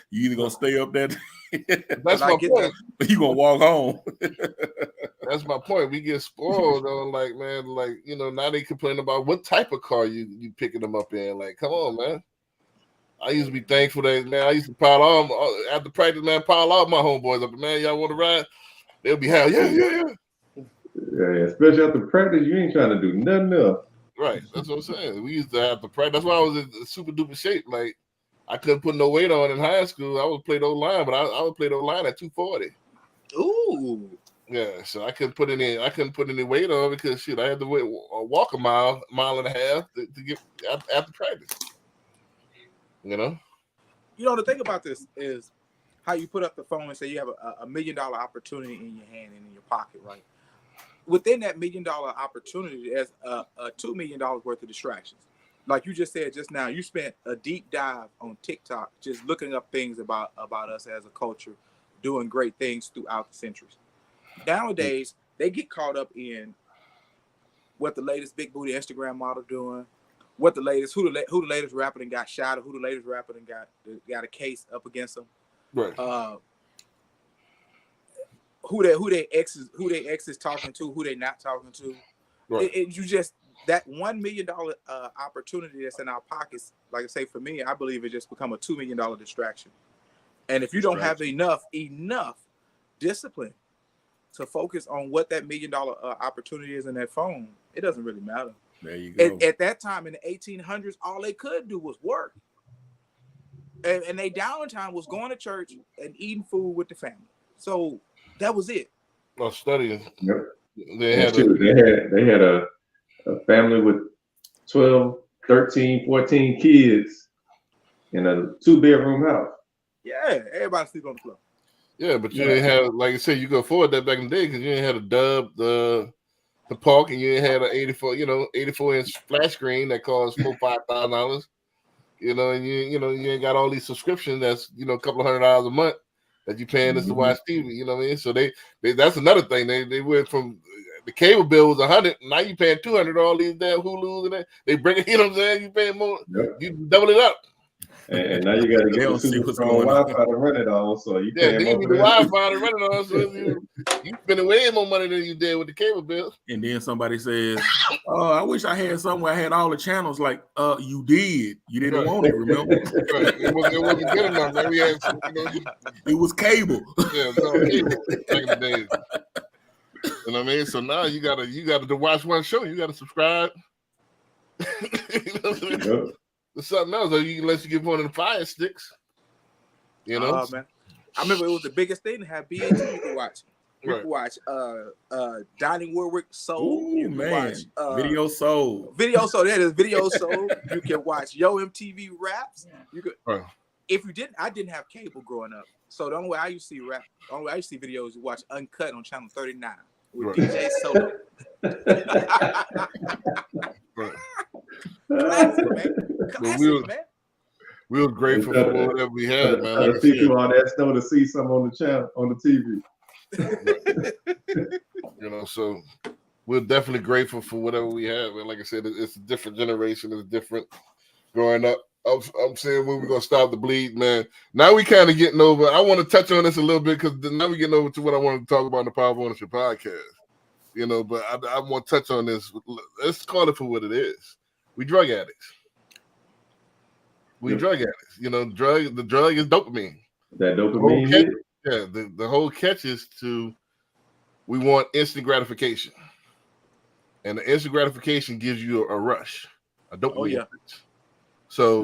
you either gonna stay up there. That's my point. You gonna walk home. That's my point. We get spoiled on now they complain about what type of car you picking them up in. Like, come on, man. I used to be thankful that, man, I used to pile on after practice, man, pile all my homeboys up. Man, y'all want to ride? They'll be hell, yeah. Yeah, especially after practice, you ain't trying to do nothing else. Right, that's what I'm saying. We used to have to practice. That's why I was in super duper shape. Like, I couldn't put no weight on in high school. I would play the line, but I would play the line at 240. Ooh. Yeah, so I couldn't put any weight on because I had to walk a mile and a half to get after practice. The thing about this is how you put up the phone and say you have a $1 million opportunity in your hand and in your pocket, right? Within that $1 million opportunity, there's $2 million worth of distractions. Like you just said just now, you spent a deep dive on TikTok just looking up things about us as a culture, doing great things throughout the centuries. Nowadays, they get caught up in what the latest big booty Instagram model doing, who the latest rapper that got shot, or who the latest rapper that got a case up against them. Right. Who they exes talking to, who they not talking to. Right. That $1 million opportunity that's in our pockets, like I say, for me, I believe it just become a $2 million distraction. And if you don't have enough discipline to focus on what that $1 million opportunity is in that phone, it doesn't really matter. There you go. At that time in the 1800s, all they could do was work. And their downtime was going to church and eating food with the family. So that was it. Well, studying. Yep. They had a family with 12, 13, 14 kids in a 2-bedroom house. Yeah, everybody sleep on the floor. Yeah, but you didn't have, like I said, you could afford that back in the day because you didn't have the the park and you had an 84-inch flat screen that costs $4,000-$5,000, and you ain't got all these subscriptions that's a couple of $100 a month that you paying us to watch TV. You know what I mean? So they that's another thing. They went from the cable bill was $100, now you paying $200 all these damn Hulus and that. They bring it, you know what I'm saying? You paying more, you double it up. And now you got to get the super strong Wi-Fi to run it all. So you then you need the Wi-Fi to run it all. So you spending way more money than you did with the cable bill. And then somebody says, "Oh, I wish I had something where I had all the channels." Like, you did. You didn't want it, remember? Right. It wasn't good enough. Man. We had, it was cable. Yeah, it was on cable back in the days. You know what I mean? So now you gotta to watch one show. You gotta subscribe. There's something else, unless you get one of the Fire Sticks. Man. I remember it was the biggest thing to have BET you could watch. You could watch Donnie Warwick Soul. Ooh, you can watch Video Soul. Video Soul. That is Video Soul. You can watch Yo MTV Raps. You could if you didn't, I didn't have cable growing up. So the only way I used to see rap, the only way I used to see videos was watch Uncut on channel 39 with DJ Soda. Classic, man. Classic, man. We were grateful for whatever we had, man. Like see through all that snow to see something on the channel, on the TV. So we're definitely grateful for whatever we have. And like I said, it's a different generation. It's different growing up. I'm saying when we're gonna stop the bleed, man. Now we kind of getting over. I want to touch on this a little bit because now we're getting over to what I want to talk about in the Power of Ownership podcast. But I want to touch on this. Let's call it for what it is. We drug addicts. Drug addicts. The drug is dopamine. That dopamine. The whole catch is we want instant gratification. And the instant gratification gives you a rush, a dopamine rush. So,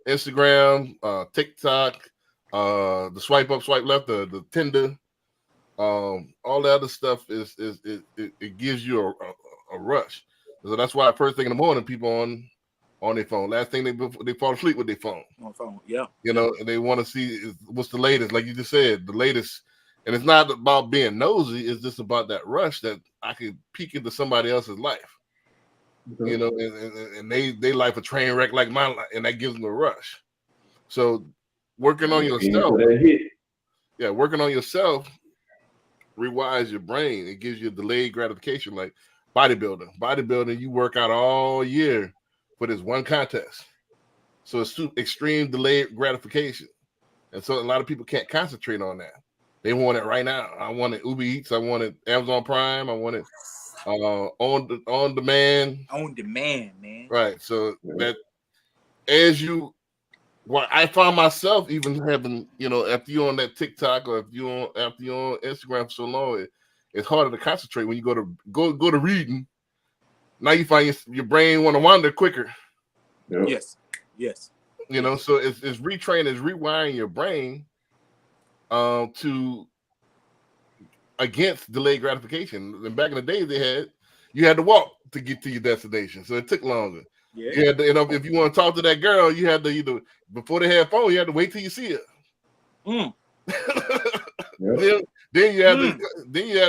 Instagram, TikTok, the swipe up, swipe left, the Tinder, all the other stuff it gives you a rush. So that's why first thing in the morning, people on their phone. Last thing they fall asleep with their phone. On phone, yeah. And they want to see what's the latest, like you just said, the latest. And it's not about being nosy. It's just about that rush that I could peek into somebody else's life. And they life a train wreck like my life, and that gives them a rush. So working on yourself, working on yourself rewires your brain. It gives you delayed gratification, like bodybuilding. You work out all year for this one contest, so it's extreme delayed gratification, and so a lot of people can't concentrate on that. They want it right now. I want it Uber Eats. I want it Amazon Prime. I want it on demand. On demand, man. Right. So that I found myself even having, after you're on that TikTok or after you're on Instagram for so long, it's harder to concentrate when you go to reading. Now you find your brain want to wander quicker. Yep. Yes. So it's retraining, it's rewiring your brain to against delayed gratification. And back in the day, you had to walk to get to your destination, so it took longer. Yeah. You had to, if you want to talk to that girl, you had to either before they had phone, you had to wait till you see her. Then you had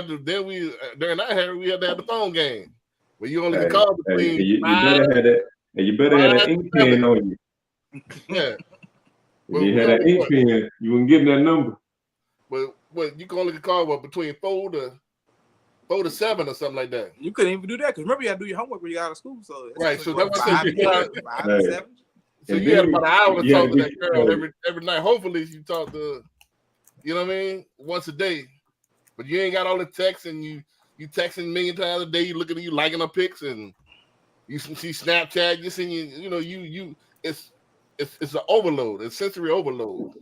to. Then we during that era we had to have the phone game where you only could call between. You better have that. And you better have that ink pen on you. Yeah. If you had that ink pen, you wouldn't get that number. But you can only call between 4 to 7 or something like that. You couldn't even do that because remember you had to do your homework when you got out of school. So right, so that was 5 to 7. So you had about an hour to talk to that girl every night. Hopefully you talk to, once a day. But you ain't got all the texts and you texting a million times a day. You looking at you liking her pics and you see Snapchat. You see it's an overload. It's sensory overload.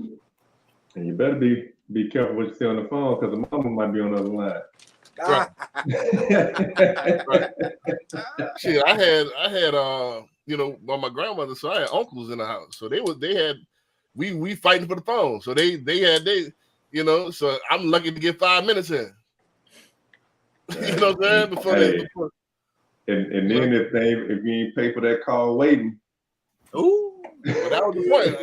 And you better be careful what you say on the phone because the mama might be on the other line. Right. Right. Shit, I had by my grandmother, so I had uncles in the house. So we fighting for the phone. So they had so I'm lucky to get 5 minutes in. You know what I'm saying? Before and then if you ain't pay for that call waiting. Ooh. But that was the point.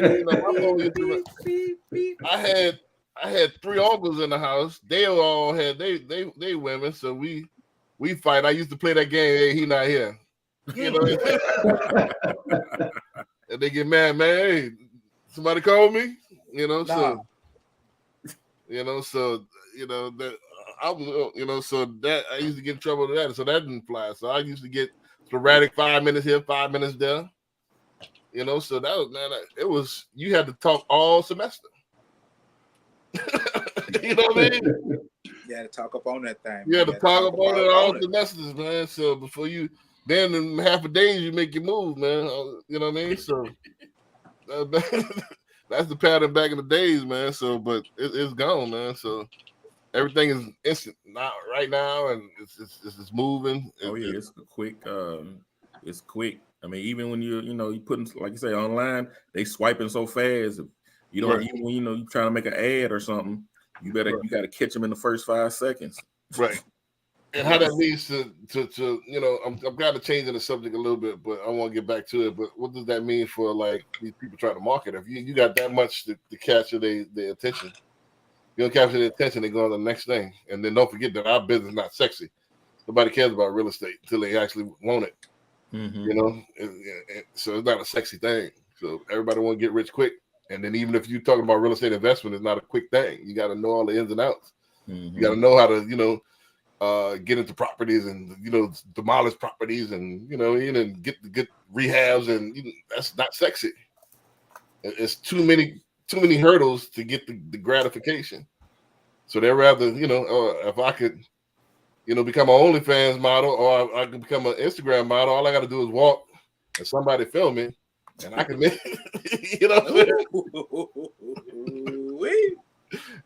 I had 3 uncles in the house. They all had they women, so we we fight. I used to play that game. Hey, he not here. You know, and they get mad, man. Hey, somebody call me. You know, so that I was, so that I used to get in trouble with that. So that didn't fly. So I used to get sporadic 5 minutes here, 5 minutes there. You know, so that was, man, it was, you had to talk all semester. You know what I mean? You had to talk up on that thing. You had to talk up on it all semesters, man. So before you, then in half a day, you make your move, man. You know what I mean? So that's the pattern back in the days, man. So, but it's gone, man. So everything is instant right now, and it's moving. It's quick. It's quick. I mean, even when you putting, like you say, online, they swiping so fast. You don't even when you trying to make an ad or something, you got to catch them in the first 5 seconds. Right. And how that leads to I'm kind of changing the subject a little bit, but I want to get back to it. But what does that mean for like these people trying to market? If you got that much to capture their attention, you don't capture their attention, they go on to the next thing. And then don't forget that our business is not sexy. Nobody cares about real estate until they actually want it. Mm-hmm. You know, so it's not a sexy thing. So everybody want to get rich quick. And then even if you're talking about real estate investment, it's not a quick thing. You got to know all the ins and outs. Mm-hmm. You got to know how to, get into properties and, demolish properties and, get rehabs. And that's not sexy. It's too many hurdles to get the gratification. So they'd rather, if I could, become an OnlyFans model or I could become an Instagram model, all I got to do is walk and somebody film me and I can make, you know what I'm saying?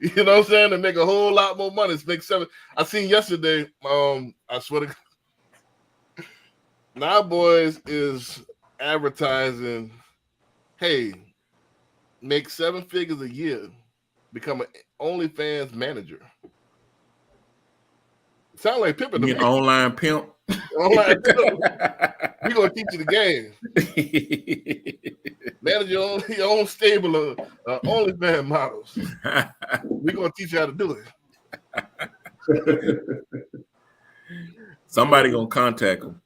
You know what I'm saying? And make a whole lot more money. Make $7. I seen yesterday, I swear to God, Now Boys is advertising, hey, make 7 figures a year, become an OnlyFans manager. Sound like pimping. You mean online pimp? Online pimp. We're gonna teach you the game. Manage your own stable of OnlyFans models. We're gonna teach you how to do it. Somebody gonna contact them.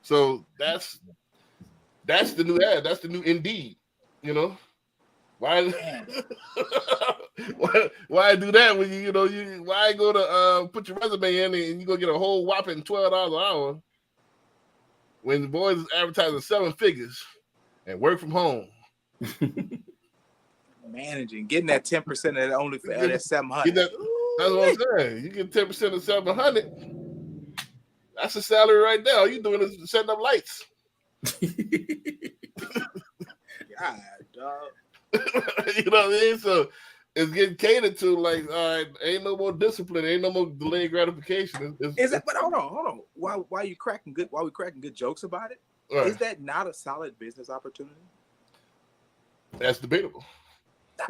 So that's the new ad. That's the new Indeed. Why do that when you why go to put your resume in and you go get a whole whopping $12 an hour when the boys is advertising 7 figures and work from home. Managing, getting that 10% of that only for that 700. That's what I'm saying. You get 10% of 700. That's a salary right there. All you doing is setting up lights. God, dog. You know what I mean? So it's getting catered to, like, all right, ain't no more discipline, ain't no more delayed gratification. But hold on. Why we cracking good jokes about it? Right. Is that not a solid business opportunity? That's debatable.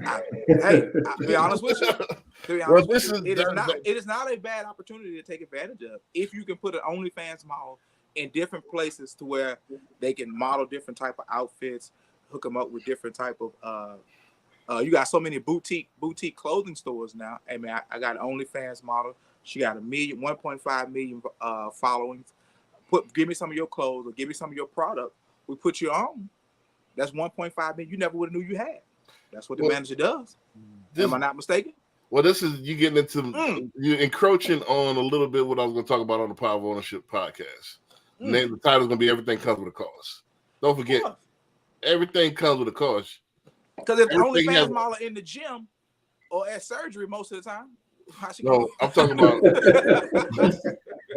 I'll be honest with you. It is not a bad opportunity to take advantage of if you can put an OnlyFans model in different places to where they can model different type of outfits, hook them up with different type of you got so many boutique clothing stores now. Hey man, I got an OnlyFans model. She got 1.5 million followings. Give me some of your clothes or give me some of your product. We put you on. That's 1.5 million you never would have knew you had. That's what the manager does. Am I not mistaken? Well, this is you getting into you encroaching on a little bit what I was going to talk about on the Power of Ownership podcast. The title is going to be Everything Comes with a Cost. Don't forget, everything comes with a cost. Because if the OnlyFans model in the gym or at surgery most of the time, I'm talking about.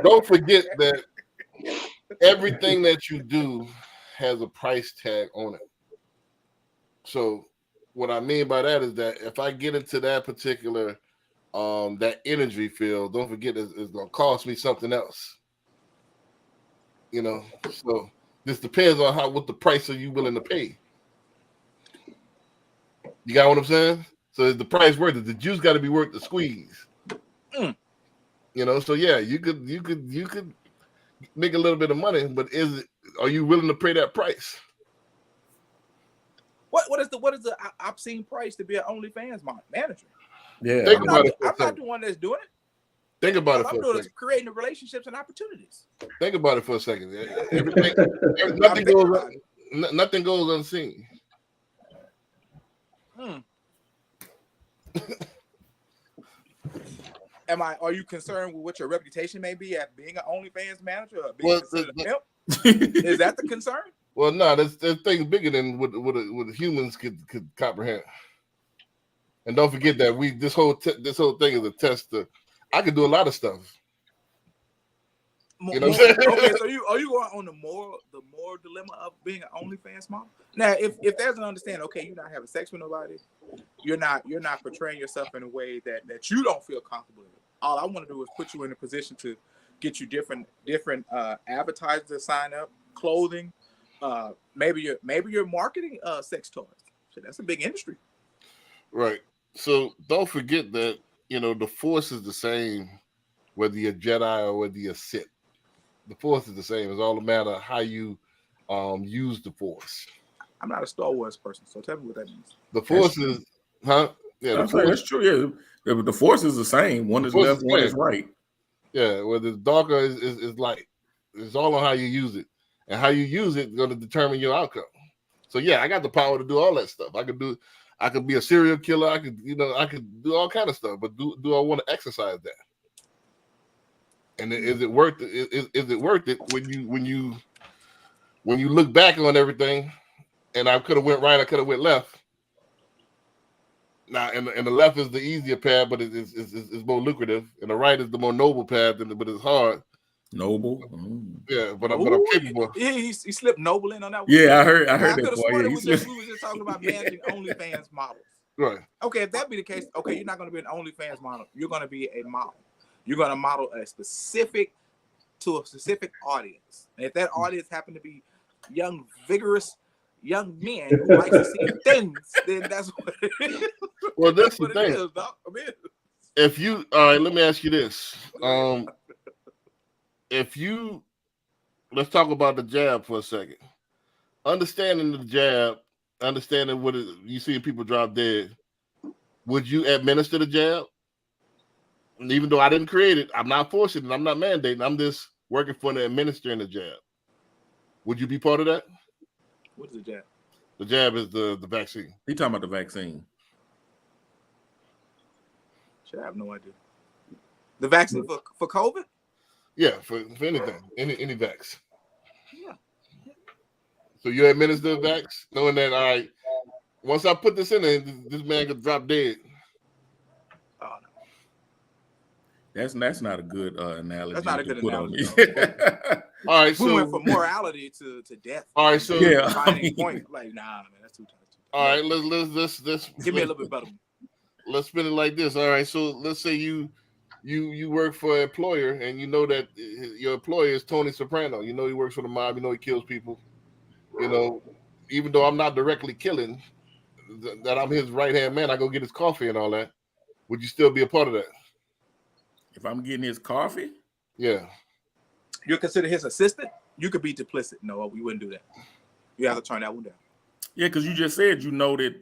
Don't forget that everything that you do has a price tag on it. So what I mean by that is that if I get into that particular that energy field, don't forget it's going to cost me something else. So this depends on what the price are you willing to pay. You got what I'm saying? So is the price worth it? The juice got to be worth the squeeze. So yeah, you could make a little bit of money, but are you willing to pay that price? What is the obscene price to be an OnlyFans manager? Yeah, I'm not the one that's doing it. Think about it All for I'm a doing second. is creating the relationships and opportunities. Think about it for a second. Everything, nothing goes unseen. Are you concerned with what your reputation may be at being an OnlyFans manager or being considered a pimp? Is that the concern? Well, no, there's things bigger than what humans could comprehend. And don't forget that this whole thing is a test. I could do a lot of stuff. You know what I'm saying? Okay, so are you going on the moral dilemma of being an OnlyFans model? Now, if there's an understanding, okay, you're not having sex with nobody, you're not portraying yourself in a way that you don't feel comfortable with. All I want to do is put you in a position to get you different advertisers to sign up, clothing, maybe you're marketing sex toys. So that's a big industry. Right. So don't forget that, the Force is the same whether you're Jedi or whether you're Sith. The Force is the same. It's all a matter of how you use the Force. I'm not a Star Wars person, so tell me what that means. The Force is, huh? Yeah, that's true. Yeah, the Force is the same. One is left, one is right. Yeah, whether it's darker is light. It's all on how you use it, and how you use it is going to determine your outcome. So yeah, I got the power to do all that stuff. I could be a serial killer. I could do all kind of stuff. But do I want to exercise that? And is it worth it? Is it worth it when you look back on everything? And I could have went right. I could have went left. Now, and the left is the easier path, but it's more lucrative, and the right is the more noble path, but it's hard. Noble, yeah, but I'm capable. Yeah, he slipped noble in on that one. Yeah, I heard I that. Could have sworn we were just talking about managing OnlyFans models. Right. Okay, if that be the case, okay, you're not going to be an OnlyFans model. You're going to be a model. You're going to model to a specific audience, and if that audience happen to be young, vigorous young men who like to see things, then that's what it is. Well, that's the thing. If you, all right, let me ask you this. Let's talk about the jab for a second. Understanding the jab, understanding what you see people drop dead, would you administer the jab? And even though I didn't create it, I'm not forcing it, I'm not mandating, I'm just working for the administering the jab. Would you be part of that? What is the jab? The jab is the vaccine. He talking about the vaccine. Shit, I have no idea. The vaccine for COVID? Yeah, for anything, any vax. Yeah. So you administer the vax, knowing that once I put this in there, this man could drop dead. Oh no. That's not a good analogy. That's not a good analogy. All right, we went from morality to death. All right, so point. Like, nah, man, that's too tough. All right, let's give me a little bit better. Let's spin it like this. All right, so let's say you work for an employer and you know that your employer is Tony Soprano. You know he works for the mob. You know he kills people. You know, even though I'm not directly killing, that I'm his right-hand man, I go get his coffee and all that. Would you still be a part of that? If I'm getting his coffee? Yeah. You're considered his assistant? You could be duplicit. No, we wouldn't do that. You have to turn that one down. Yeah, because you just said you know that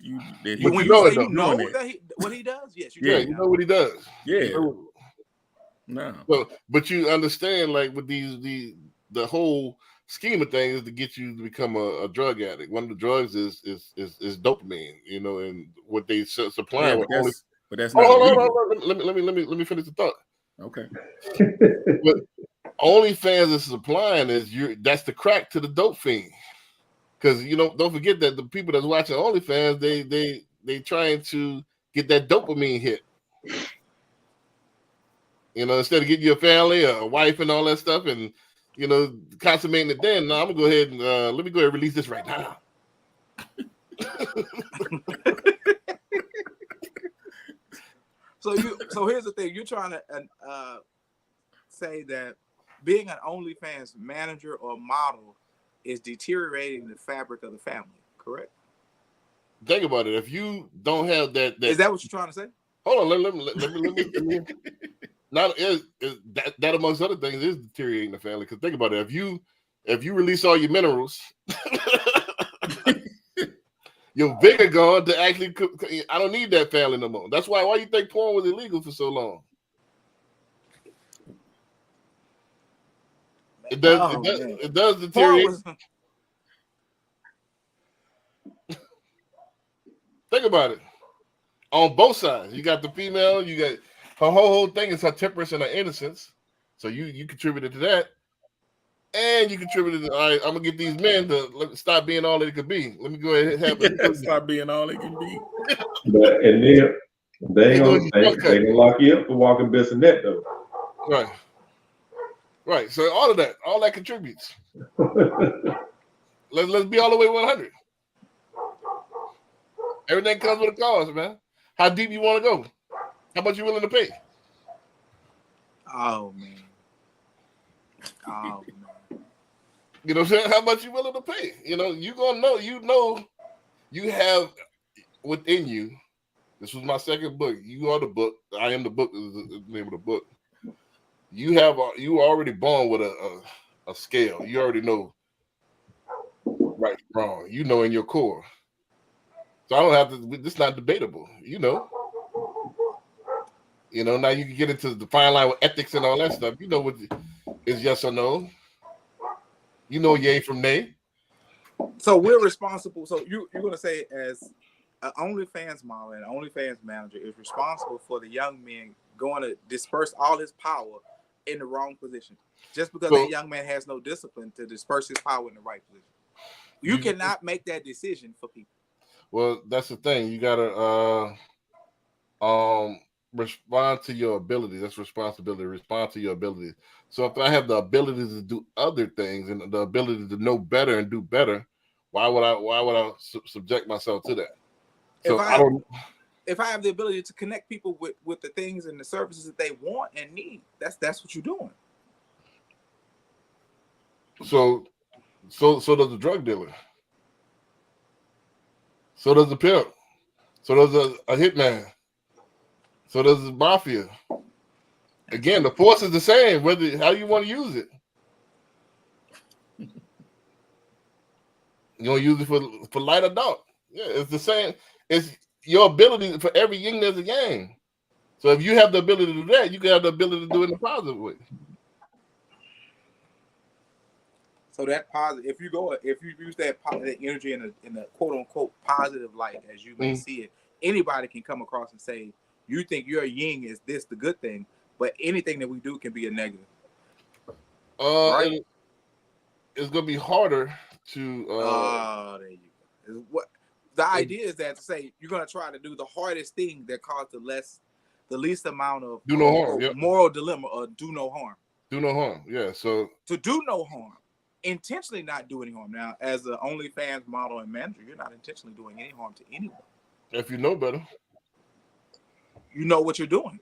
what he does. Yes, you you know what he does. Yeah. No. But you understand, like with the whole scheme of things is to get you to become a drug addict. One of the drugs is dopamine. You know, and what they supply. Yeah, but that's not. Let me finish the thought. Okay. But OnlyFans is supplying that's the crack to the dope fiend. Because don't forget that the people that's watching OnlyFans, they trying to get that dopamine hit. Instead of getting your family, a wife, and all that stuff, and consummating it. Then I'm gonna go ahead and let me go ahead and release this right now. So here's the thing: you're trying to say that being an OnlyFans manager or model is deteriorating the fabric of the family, correct? Think about it. If you don't have that is that what you're trying to say? Hold on, let me not is that amongst other things is deteriorating the family. Because think about it. If you release all your minerals, your vigor gone to actually cook. I don't need that family no more. That's why you think porn was illegal for so long. It does. Oh, it does deteriorate. Think about it. On both sides, you got the female. You got her whole thing is her temperance and her innocence. So you contributed to that, and you contributed to. All right, I'm gonna get these men to stop being all they could be. Let me go ahead and have it. Stop being all they can be. But and then they gonna lock you up for walking Bissonnet though. Right. Right. So all that contributes. Let's be all the way 100. Everything comes with a cost, man. How deep you want to go? How much you willing to pay? Oh man. Oh man. You know what I'm saying? How much you willing to pay? You know, you gonna know. You have within you. This was my second book. You are the book. I am the book. Is the name of the book. You already born with a scale. You already know right from wrong. You know in your core. So I don't have to. It's not debatable. You know. Now you can get into the fine line with ethics and all that stuff. You know what is yes or no. You know yay from nay. So we're responsible. So you're gonna say as an OnlyFans model and OnlyFans manager is responsible for the young man going to disperse all his power in the wrong position, just because that young man has no discipline to disperse his power in the right position. You cannot make that decision for people. Well, that's the thing. You gotta respond to your ability. That's responsibility. Respond to your abilities. So if I have the ability to do other things and the ability to know better and do better, why would I subject myself to that? So if I have the ability to connect people with the things and the services that they want and need, that's what you're doing. So does the drug dealer. So does the pimp. So does a hitman. So does the mafia. Again, the force is the same, whether how you want to use it. You don't use it for light or dark. Yeah, it's the same. It's your ability for every yin there's a yang. So if you have the ability to do that, you can have the ability to do it in a positive way. So that positive, if you use that energy in a quote unquote positive light, as you may see it, anybody can come across and say, you think your yin is this the good thing, but anything that we do can be a negative. Right? It's gonna be harder to. There you go. What the idea is that to say you're gonna try to do the hardest thing that caused the least amount of do no harm. Yep. Moral dilemma or do no harm. Do no harm. Yeah. So to do no harm. Intentionally not do any harm. Now, as an OnlyFans model and manager, you're not intentionally doing any harm to anyone. If you know better, you know what you're doing.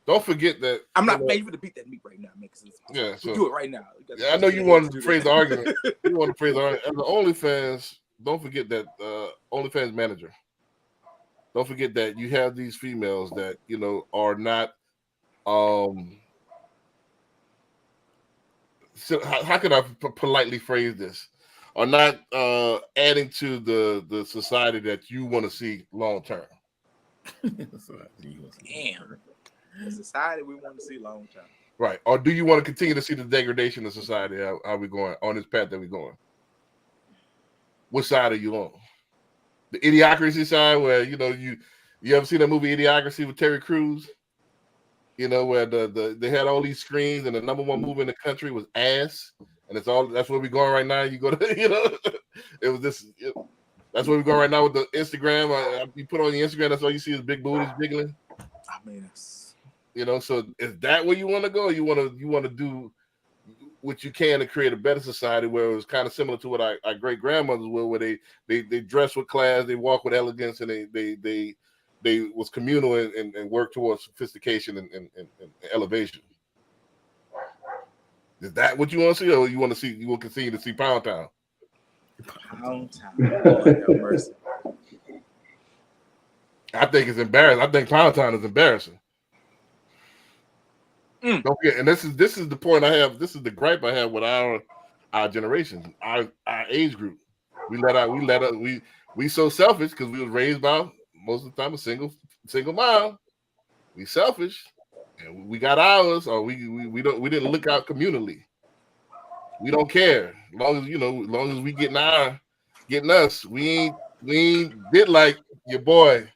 Don't forget that I'm not paying you to beat that meat right now, man. Yeah, so do it right now. I know you want to phrase the argument. You want to phrase the argument. As the OnlyFans, don't forget that OnlyFans manager. Don't forget that you have these females that are not. So how can I politely phrase this? Are not adding to the society that you want to see long term. Damn, the society we want to see long term. Right, or do you want to continue to see the degradation of society? How we going on this path that we're going? Which side are you on? The idiocracy side, where you ever seen that movie Idiocracy with Terry Crews? Where they had all these screens and the number one movie in the country was ass, and that's where we're going right now. You go to it was this. That's where we're going right now with the Instagram. You put on the Instagram, that's all you see is big booties jiggling. I mean, so is that where you want to go? Or you want to do what you can to create a better society where it was kind of similar to what our great grandmothers were, where they dress with class, they walk with elegance, and they was communal and work towards sophistication and elevation. Is that what you want to see, or you want to continue to see Pound Town? Pound Town. Lord have mercy. I think it's embarrassing. I think Pound Town is embarrassing. Don't forget, and this is the point I have. This is the gripe I have with our generation, our age group. We so selfish because we was raised by most of the time a single mom. We selfish, and we got ours, or we didn't look out communally. We don't care. As long as as long as we getting us, we ain't did like your boy.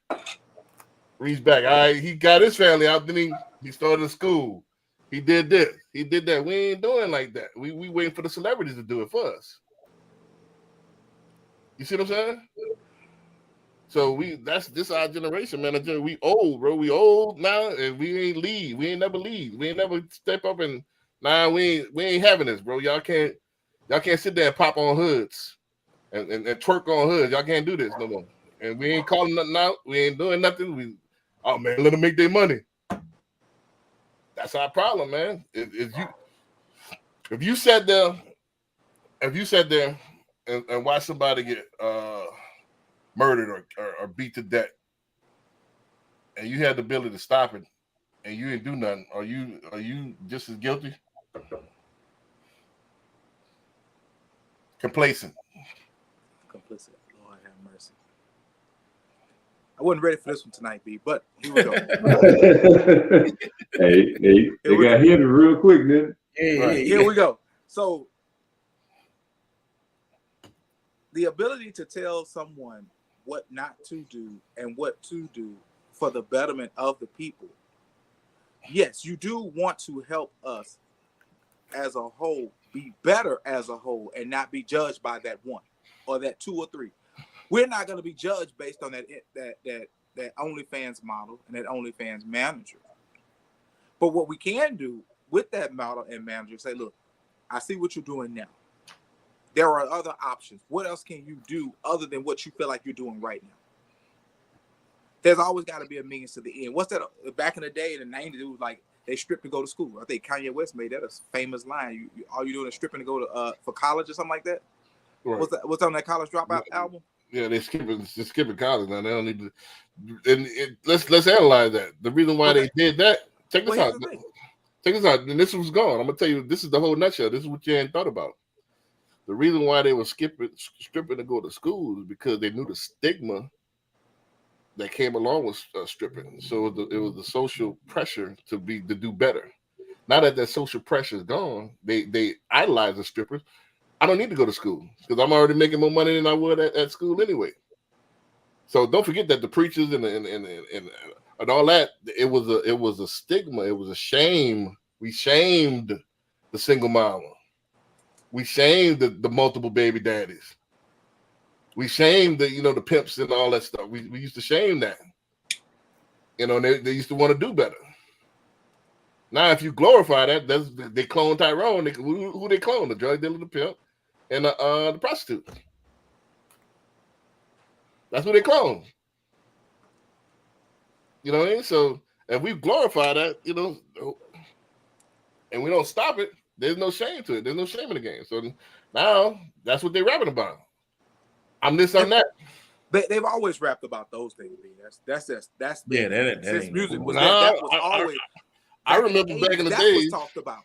Reach back. All right, he got his family out. Then he started a school. He did this. He did that. We ain't doing like that. We waiting for the celebrities to do it for us. You see what I'm saying? So this our generation, man. We old, bro. We old now, and we ain't lead. We ain't never lead. We ain't never step up and we ain't having this, bro. Y'all can't sit there and pop on hoods and twerk on hoods. Y'all can't do this no more. And we ain't calling nothing out. We ain't doing nothing. Oh man, let them make their money. That's our problem, man. If you sat there and watch somebody get murdered or beat to death, and you had the ability to stop it, and you didn't do nothing, are you just as guilty? Complacent. Complicit. Lord have mercy. I wasn't ready for this one tonight, B, but here we go. They got hit real quick, then. Here we go. So the ability to tell someone what not to do and what to do for the betterment of the people. Yes, you do want to help us as a whole be better as a whole and not be judged by that one or that two or three. We're not going to be judged based on that OnlyFans model and that OnlyFans manager. But what we can do with that model and manager, say, look, I see what you're doing now. There are other options. What else can you do other than what you feel like you're doing right now? There's always got to be a means to the end. What's that? Back in the day in the 90s, it was like they stripped to go to school. I think Kanye West made that a famous line. All you doing is stripping to go to for college or something like that. Right. What's on that College Dropout album? Yeah, they're skipping college now. They don't need to. And let's analyze that. The reason why they did that. Check this out. And this was gone. I'm gonna tell you. This is the whole nutshell. This is what you hadn't thought about. The reason why they were stripping to go to school is because they knew the stigma that came along with stripping. So it was the social pressure to do better. Now that social pressure is gone, they idolize the strippers. I don't need to go to school because I'm already making more money than I would at school anyway. So don't forget that the preachers and all that, it was a stigma. It was a shame. We shamed the single mama. We shamed the multiple baby daddies. We shamed the pimps and all that stuff. We used to shame that. They used to want to do better. Now, if you glorify that, they clone Tyrone. Who they clone? The drug dealer, the pimp, and the prostitute. That's what they clone. You know what I mean? So if we glorify that, and we don't stop it, there's no shame to it. There's no shame in the game. So now that's what they're rapping about. I'm this, I'm that. They've always rapped about those things. That's yeah. Since music was that was always. I remember back in the days. Was talked about.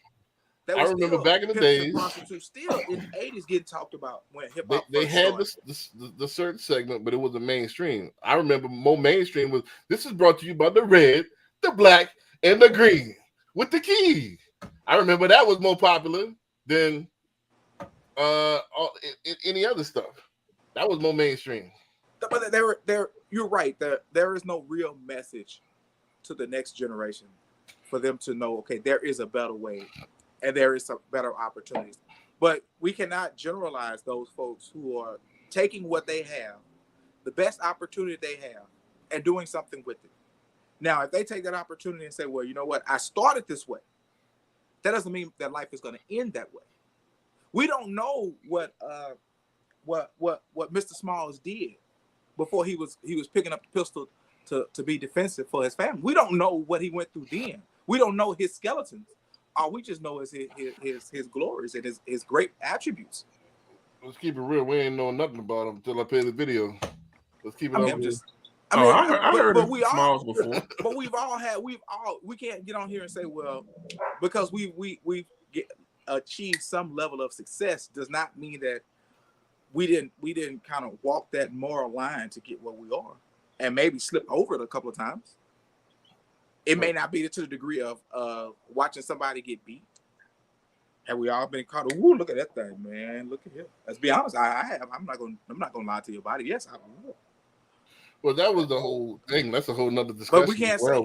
I remember back in the days. Prostitutes still in the 80s getting talked about when hip hop. They had the certain segment, but it wasn't mainstream. I remember more mainstream was this is brought to you by the red, the black, and the green with the key. I remember that was more popular than any other stuff. That was more mainstream. But you're right. There is no real message to the next generation for them to know, okay, there is a better way and there is some better opportunities. But we cannot generalize those folks who are taking what they have, the best opportunity they have, and doing something with it. Now, if they take that opportunity and say, well, you know what, I started this way, that doesn't mean that life is going to end that way. We don't know what Mr. Smalls did before he was picking up the pistol to be defensive for his family. We don't know what he went through then. We don't know his skeletons. All we just know is his glories and his great attributes. Let's keep it real. We ain't know nothing about him until I play the video. Let's keep it on. I heard of Smalls before. But we can't get on here and say, well, because we achieved some level of success does not mean that we didn't kind of walk that moral line to get where we are, and maybe slip over it a couple of times. It may not be to the degree of watching somebody get beat, Have we all been caught? Ooh, look at that thing, man. Look at him. Let's be honest. I have. I'm not gonna lie to your body. Yes, I will. Well, that was the whole thing. That's a whole nother discussion. But we can't say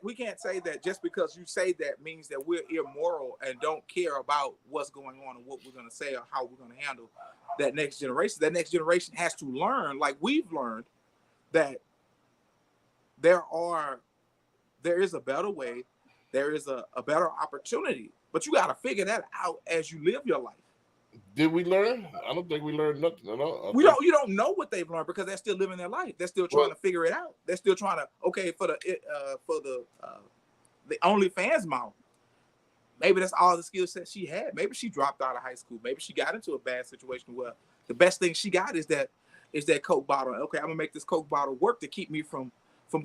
we can't say that just because you say that means that we're immoral and don't care about what's going on and what we're gonna say or how we're gonna handle that next generation. That next generation has to learn, like we've learned, that there is a better way, there is a better opportunity. But you got to figure that out as you live your life. Did we learn? I don't think we learned nothing at all. You don't know what they've learned because they're still living their life. They're still trying to figure it out. They're still trying to for the OnlyFans model. Maybe that's all the skill set she had. Maybe she dropped out of high school. Maybe she got into a bad situation where the best thing she got is that Coke bottle. Okay, I'm gonna make this Coke bottle work to keep me from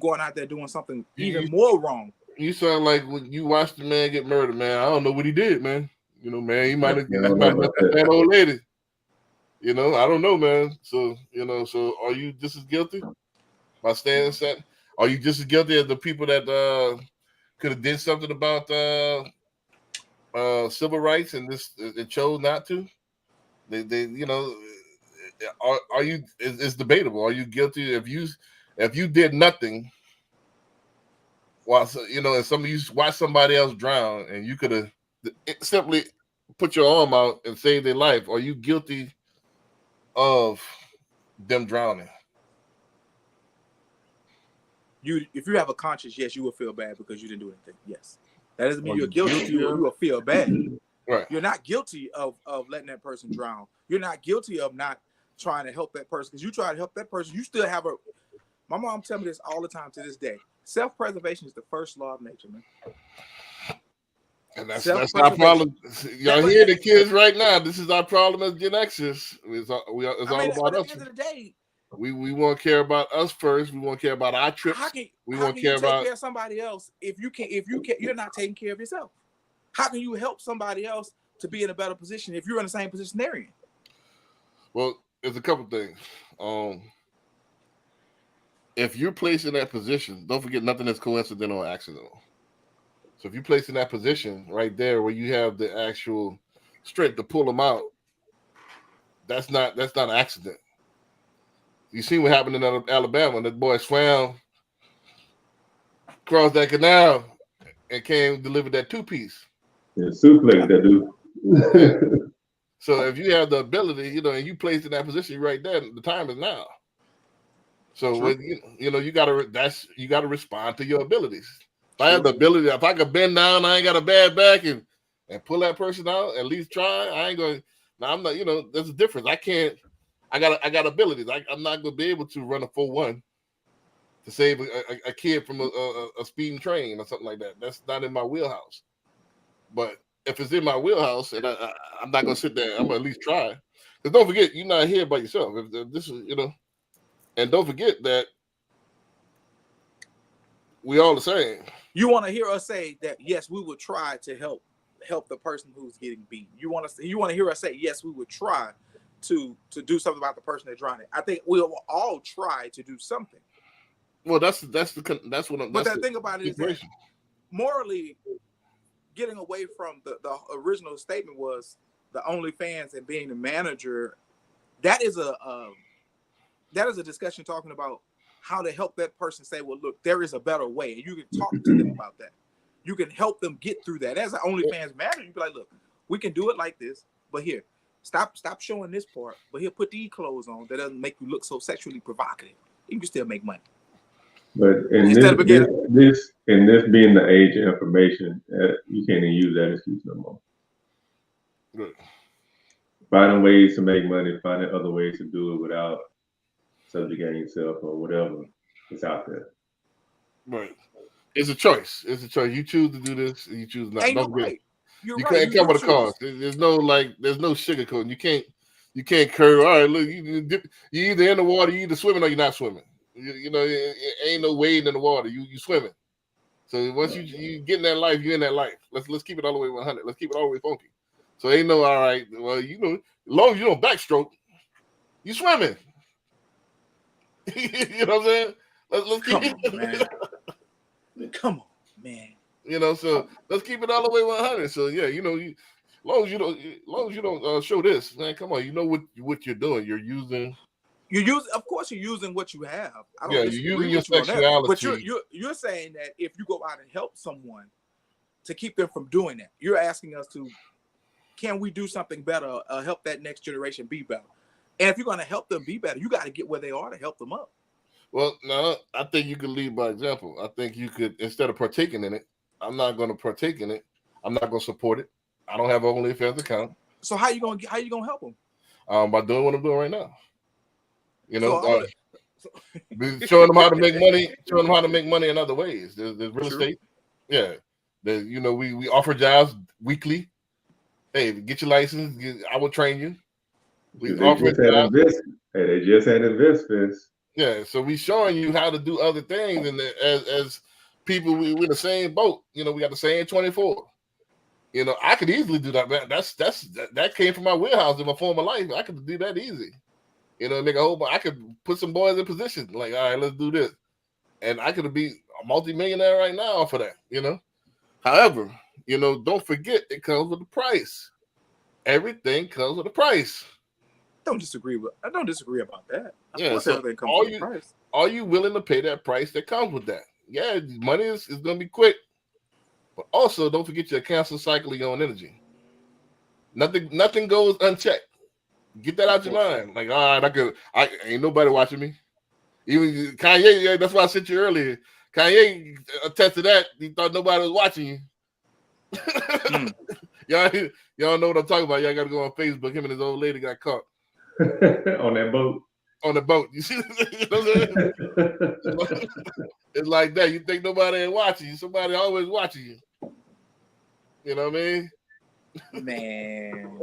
going out there doing something even more wrong. You sound like when you watched the man get murdered, man. I don't know what he did, man. You know, man, he might have that old lady. You know, I don't know, man. So, so are you just as guilty by staying set? Are you just as guilty as the people that could have did something about civil rights and it chose not to? They are you? It's debatable. Are you guilty if you did nothing? While and some of you watch somebody else drown, and you could have simply put your arm out and saved their life. Are you guilty of them drowning? If you have a conscience, yes, you will feel bad because you didn't do anything. Yes, that doesn't mean you're guilty. You will feel bad. Right. You're not guilty of letting that person drown. You're not guilty of not trying to help that person because you try to help that person. You still have my mom tells me this all the time to this day. Self-preservation is the first law of nature, man. And that's our problem. Y'all hear the kids right now. This is our problem as Gen Xers. It's all about us. At the end of the day, we want to care about us first. We want to care about our trips. How can you take care of somebody else if you're not taking care of yourself? How can you help somebody else to be in a better position if you're in the same position they're in? Well, there's a couple things. If you're placed in that position, don't forget nothing is coincidental or accidental. So if you're placed in that position right there where you have the actual strength to pull them out, that's not an accident. You see what happened in Alabama? That boy swam across that canal and came delivered that 2-piece. Yeah, suplex that dude. So if you have the ability, and you placed in that position right there, the time is now. So when you gotta respond to your abilities. If I have the ability, if I could bend down, I ain't got a bad back and pull that person out, at least try. I ain't going. Now I'm not. There's a difference. I can't. I got abilities. I'm not gonna be able to run a 4-1 to save a kid from a speeding train or something like that. That's not in my wheelhouse. But if it's in my wheelhouse, and I'm not gonna sit there, I'm gonna at least try. Because don't forget, you're not here by yourself. If this is, and don't forget that we all the same. You want to hear us say that yes, we would try to help the person who's getting beaten. You want to hear us say yes, we would try to do something about the person that's drowning. I think we'll all try to do something. Well, that's what I'm. But the thing about it is that morally, getting away from the original statement was the OnlyFans and being the manager. That is a discussion talking about how to help that person say, well, look, there is a better way. And you can talk to them about that. You can help them get through that. As an OnlyFans manager, you be like, look, we can do it like this, but here, stop showing this part, but here, put these clothes on that doesn't make you look so sexually provocative. You can still make money. But in this being the age of information, you can't even use that excuse no more. Good. Finding ways to make money, finding other ways to do it without subjugating yourself or whatever, it's out there. Right. It's a choice. You choose to do this, and you choose not. Don't right. You can't come with a cost. There's no sugarcoating. You can't curve. All right, look, you either in the water, you either swimming or you're not swimming. It ain't no wading in the water. You swimming. So once you get in that life, you're in that life. Let's keep it all the way 100. Let's keep it all the way funky. So ain't no all right. Well, as long as you don't backstroke, you swimming. You know what I'm saying? Let's keep it, man. Come on, man. So let's keep it all the way 100. So yeah, long as you don't show this, man. Come on, you know what you're doing. You're using. Of course, you're using what you have. I don't Yeah, you're disagree using your with you on that. But sexuality. you're saying that if you go out and help someone to keep them from doing that, you're asking us to, can we do something better? Help that next generation be better. And if you're going to help them be better, you got to get where they are to help them up. Well, no, I think you could lead by example. I think you could, instead of partaking in it, I'm not going to partake in it. I'm not going to support it. I don't have an OnlyFans account. So how you gonna help them? By doing what I'm doing right now. You know, So showing them how to make money. Showing them how to make money in other ways. There's real estate. Yeah. We offer jobs weekly. Hey, get your license. I will train you. They just had InvestFest. Yeah, so we showing you how to do other things, and as people, we're in the same boat. We got the same 24. I could easily do that, man. That came from my wheelhouse in my former life. I could do that easy. Make a whole. I could put some boys in position. Like, all right, let's do this, and I could be a multi-millionaire right now off of that. However, don't forget it comes with a price. Everything comes with a price. I don't disagree about that. Yeah, so everything comes with a price. Are you willing to pay that price that comes with that? Yeah, money is going to be quick, but also don't forget your cancer cycle of your own energy. Nothing goes unchecked. Get that out your mind. Like, all right, I ain't nobody watching me. Even Kanye, yeah, that's why I sent you earlier. Kanye attested that. He thought nobody was watching you. Y'all know what I'm talking about. Y'all got to go on Facebook. Him and his old lady got caught. On that boat. On the boat. You see? It's like that. You think nobody ain't watching you. Somebody always watching you. You know what I mean? Man.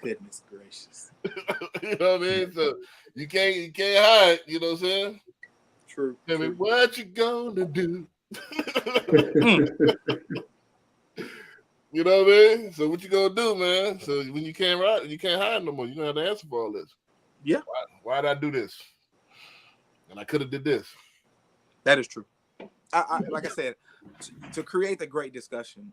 Goodness gracious. You know what I mean? So you can't hide, you know what I'm saying? True. Tell me what you gonna do. You know what I mean? So what you gonna do, man? So when you can't hide no more. You're gonna have to answer for all this. Yeah. Why did I do this? And I could have did this. That is true. I like I said, to create a great discussion,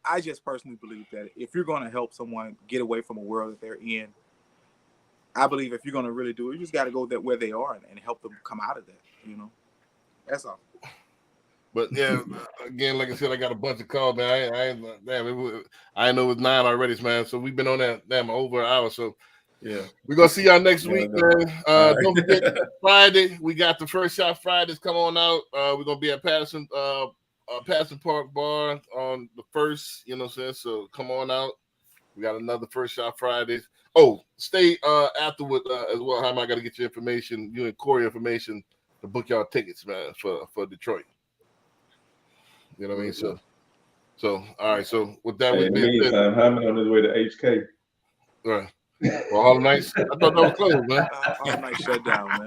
I just personally believe that if you're going to help someone get away from a world that they're in, I believe if you're going to really do it, you just got to go where they are and help them come out of that. That's all. But yeah, again, like I said, I got a bunch of calls, man. I know it was 9 already, man. So we've been on that over an hour. So yeah, we're gonna see y'all next week, man. Don't forget Friday. We got the First Shot Fridays. Come on out. We're gonna be at Patterson Park Bar on the 1st. You know what I'm saying? So come on out. We got another First Shot Fridays. Oh, stay afterward as well. How am I gonna get your information? You and Corey information to book y'all tickets, man, for Detroit. You know what I mean? So all right. So with that, in the meantime, Hyman on his way to HK. All right. Well, Harlem Nights. I thought that was closed, man. Harlem Nights shut down, man.